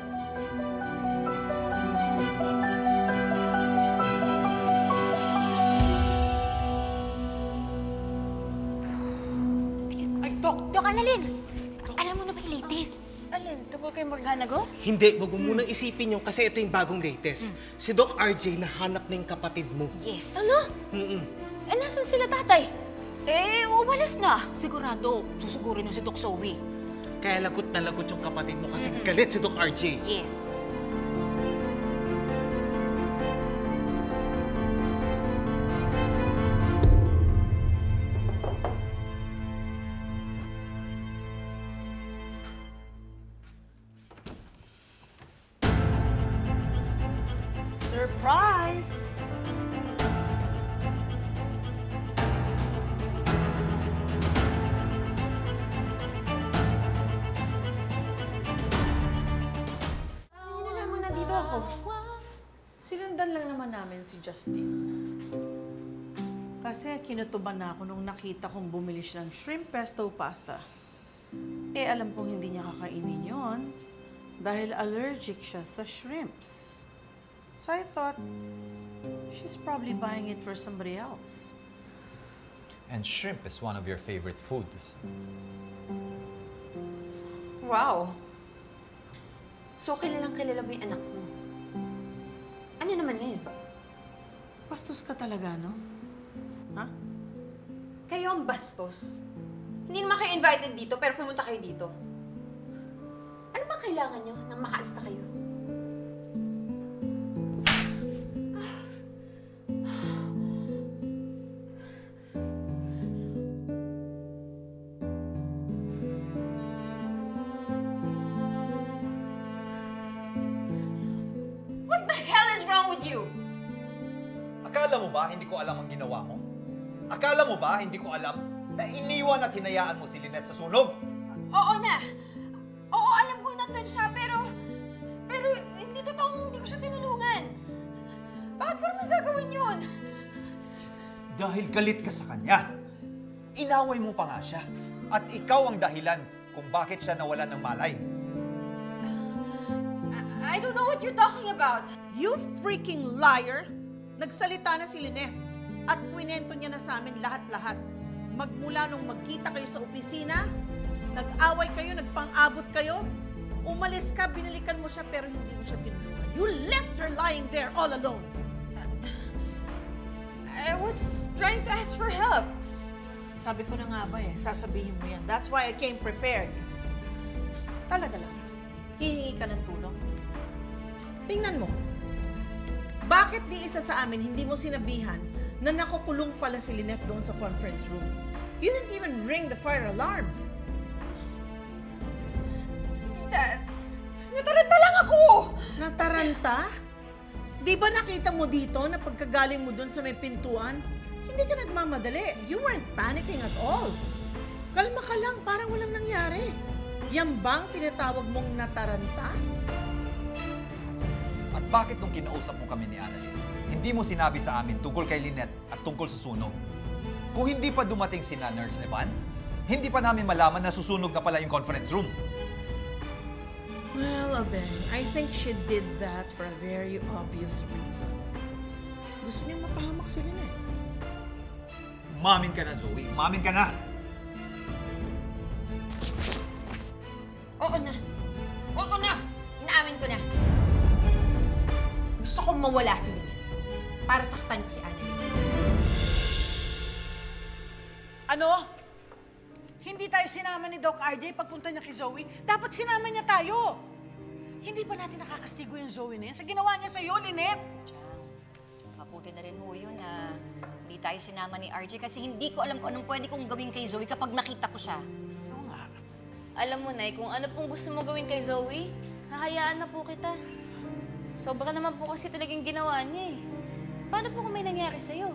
Ay, Doc! Doc Annalyn! Alam mo na ba yung latest? Alin? Tungkol kay Morgana Go? Hindi, wag mo munang isipin yung kasi ito yung bagong latest. Si Doc RJ nahanap na yung kapatid mo. Yes. Ano? Eh, nasan sila tatay? Eh, umalis na. Sigurado, susugurin na si Doc Zoe. Kaya lagot na lagot yung kapatid mo kasi galit si Doc RJ. Yes. Surprise! Sinundan lang naman namin si Justine. Kasi kinutuban na ako nung nakita kong bumili siya ng shrimp pesto pasta. Eh, alam kong hindi niya kakainin yon dahil allergic siya sa shrimps. So I thought, she's probably buying it for somebody else. And shrimp is one of your favorite foods. Wow. So, kilala mo yung anak mo. Ano naman ngayon? Bastos ka talaga, no? Ha? Kayo ang bastos. Hindi naman kayo invited dito, pero pumunta kayo dito. Ano ba kailangan nyo nang makaalis na kayo? What the hell is wrong with you? Akala mo ba hindi ko alam ang ginawa mo? Akala mo ba hindi ko alam na iniwan at hinayaan mo si Lynette sa sunog? Oo na. Oo, alam ko na nandun siya, pero hindi totoong hindi ko siya tinulungan. Bakit ko naman gagawin yun? Dahil galit ka sa kanya. Inaway mo pa nga siya. At ikaw ang dahilan kung bakit siya nawalan ng malay. I don't know what you're talking about. You freaking liar! Nagsalita na si Lynette at kwinento niya na sa amin lahat-lahat. Magmula nung magkita kayo sa opisina, nag-away kayo, nagpang-abot kayo, umalis ka, binalikan mo siya pero hindi mo siya tinulungan. You left her lying there all alone. I was trying to ask for help. Sabi ko na nga ba sasabihin mo yan. That's why I came prepared. Talaga lang, hihingi ka ng tulong. Tingnan mo, bakit di isa sa amin hindi mo sinabihan na nakukulong pala si Lynette doon sa conference room? You didn't even ring the fire alarm. Tita, nataranta lang ako! Nataranta? Di ba nakita mo dito na pagkagaling mo doon sa may pintuan, hindi ka nagmamadali. You weren't panicking at all. Kalma ka lang, parang walang nangyari. Yan bang tinatawag mong nataranta? At bakit nung kinausap mo kami ni Annalyn, hindi mo sinabi sa amin tungkol kay Lynette at tungkol sa sunog? Kung hindi pa dumating si Nurse Evan, hindi pa namin malaman na susunog na pala yung conference room. Well, Abeng, I think she did that for a very obvious reason. Gusto niya mapahamak si Lynette. Umamin ka na, Zoe. Umamin ka na! Oo na. Oo na! Inaamin ko na. Gusto kong mawala si Lynette para saktan ko si Annalyn. Ano? Hindi tayo sinama ni Doc RJ pagpunta niya kay Zoe. Dapat sinama niya tayo. Hindi pa natin nakakastigo yung Zoe na yan sa ginawa niya sa'yo, Lynette. Mabuti na rin ho yun na hindi tayo sinama ni RJ kasi hindi ko alam kung anong pwede kong gawin kay Zoe kapag nakita ko siya. Oo nga. Alam mo, Nay, kung ano pong gusto mo gawin kay Zoe, hahayaan na po kita. Sobra naman po kasi talagang ginawa niya eh. Paano po kung may nangyari sa'yo?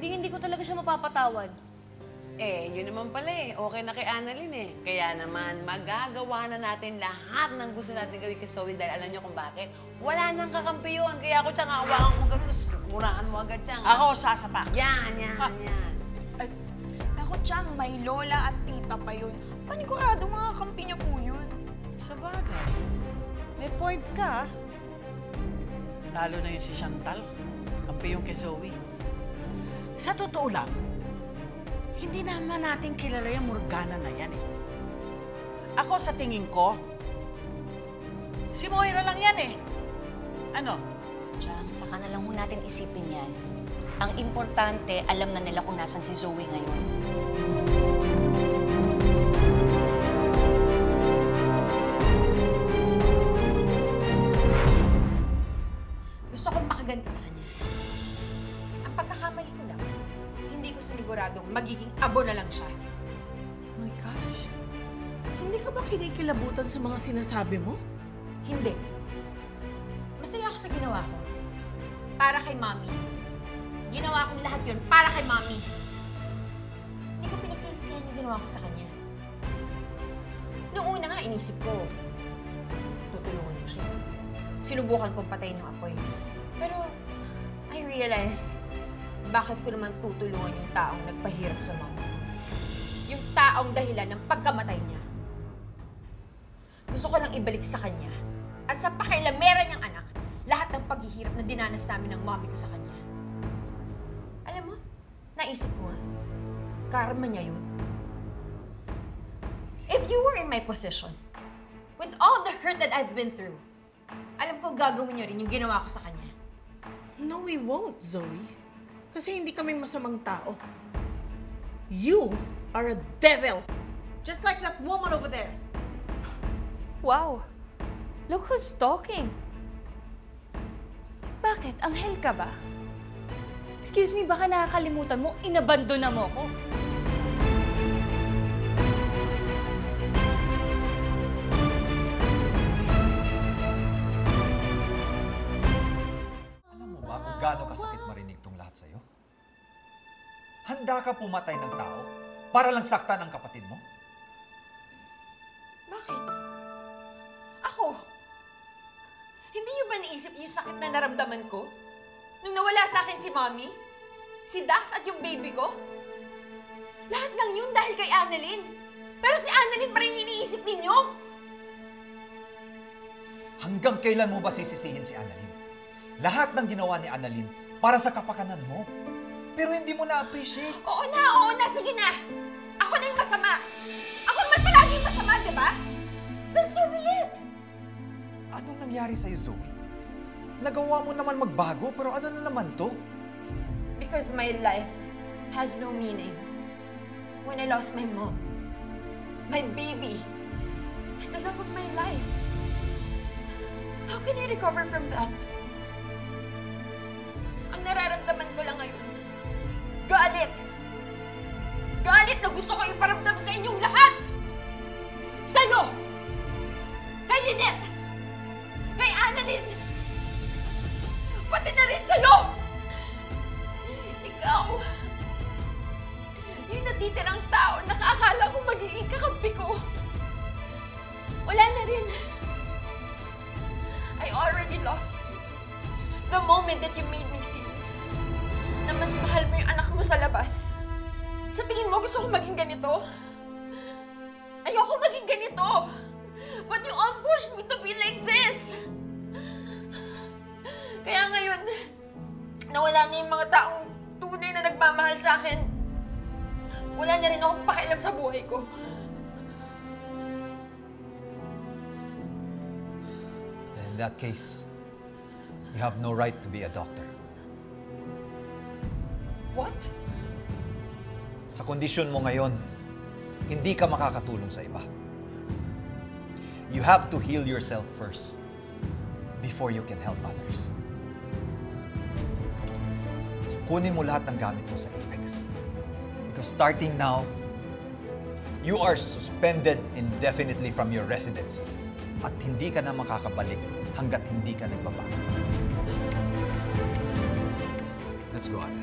Hindi ko talaga siya mapapatawad. Eh, yun naman pala eh. Okay na kay Annalyn eh. Kaya naman, magagawa na natin lahat ng gusto natin gawin kay Zoe dahil alam niyo kung bakit. Wala nang kakampi yun. Kaya ako tsaka hawakan mo gano'n, murahan mo agad tsang. Ako, sasapa. Yan. Ako, Chang, may lola at tita pa yun. Panigurado mga kampi niyo po yun. Sa bagay, may point ka. Lalo na yung si Chantal, kampi yung kay Zoe. Sa totoo lang, hindi naman natin kilala yung Morgana na yan eh. Ako sa tingin ko, si Moira lang yan eh. Ano? Chang, saka na lang ho natin isipin yan. Ang importante, alam na nila kung nasan si Zoe ngayon. Gusto kong makaganti sa kanya. Ang pagkakamali ko lang, hindi ko siniguradong magiging abo na lang siya. My gosh. Hindi ka ba kinikilabutan sa mga sinasabi mo? Hindi. Masaya ako sa ginawa ko. Para kay Mommy. Ginawa kong lahat yun para kay Mommy. Hindi ko pinagsisisihan yung ginawa ko sa kanya. Noong una nga, inisip ko, tutulungan ko siya. Sinubukan kong patayin yung apoy. Pero, I realized, bakit ko naman tutulungan yung taong nagpahirap sa mama? Yung taong dahilan ng pagkamatay niya. Gusto ko lang ibalik sa kanya at sa pakailamera niyang anak lahat ng paghihirap na dinanas namin ng mommy ko sa kanya. Alam mo, naisip ko nga, karma niya yun. If you were in my position, with all the hurt that I've been through, alam ko gagawin niyo rin yung ginawa ko sa kanya. No, we won't, Zoe. Kasi hindi kaming masamang tao. You are a devil. Just like that woman over there. Wow! Look who's talking. Bakit? Anghel ka ba? Excuse me, baka nakakalimutan mo, inabandona mo ko. Alam mo ba kung gaano kasakit marinig tong lahat sa'yo? Handa ka pumatay ng tao para lang saktan ang kapatid mo? Bakit? iniisip niyo yung sakit na naramdaman ko? Nung nawala sa akin si Mommy? Si Dax at yung baby ko? Lahat ng yun dahil kay Annalyn. Pero si Annalyn pa rin yung iniisip ninyo. Hanggang kailan mo ba sisisihin si Annalyn? Lahat ng ginawa ni Annalyn para sa kapakanan mo. Pero hindi mo na-appreciate. Oo na, sige na. Ako na yung masama. Ako naman palagi yung masama, di ba? Then so be it. Anong nangyari sa'yo, Zoe? Nagawa mo naman magbago, pero ano na naman to? Because my life has no meaning. When I lost my mom, my baby, and the love of my life. How can I recover from that? Ang nararamdaman ko lang ngayon, galit. Galit na gusto ko iparamdam sa inyong lahat. Sa'yo! Kay Lynette! Kay Annalyn! Pati na rin sa'yo! Ikaw! Yung natitirang tao na kaakala kong magiging kakampi ko. Wala na rin. I already lost you. The moment that you made me feel na mas mahal mo yung anak mo sa labas. Sa tingin mo, gusto ko maging ganito? Ayoko maging ganito! But you all pushed me to be like this! Kaya ngayon, nawala na yung mga taong tunay na nagmamahal sa akin. Wala na rin akong pakialam sa buhay ko. In that case, you have no right to be a doctor. What? Sa kondisyon mo ngayon, hindi ka makakatulong sa iba. You have to heal yourself first before you can help others. So, kunin mo lahat ng gamit mo sa Apex. Because starting now, you are suspended indefinitely from your residency at hindi ka na makakabalik hanggat hindi ka nagbabago. Let's go, ate.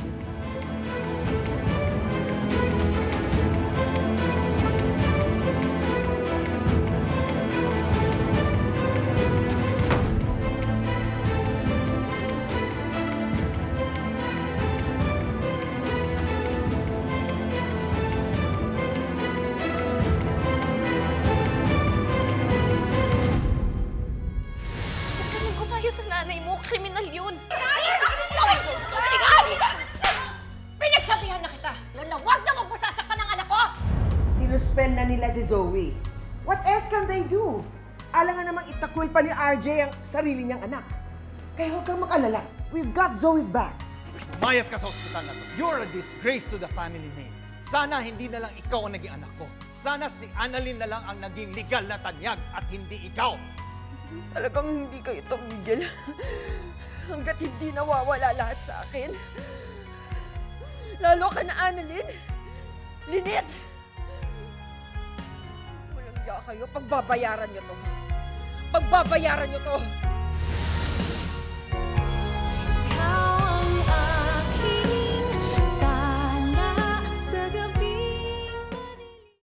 Sa nanay mo, kriminal yun. Pinagsabihan na kita na huwag na magbusasaktan ng anak ko! Sinuspend na nila si Zoe. What else can they do? Alangan namang itakwil pa ni RJ ang sarili niyang anak. Kaya huwag kang mag-alala. We've got Zoe's back. Mayas ka sa ospital na to. You're a disgrace to the family name. Sana hindi na lang ikaw ang naging anak ko. Sana si Annalyn na lang ang naging legal na tanyag at hindi ikaw. Talagang hindi kayo tumigil. Hanggat hindi nawawala lahat sa akin. Lalo ka na, Annalyn. Lynette! Walang iya kayo. Pagbabayaran niyo to. Pagbabayaran niyo to.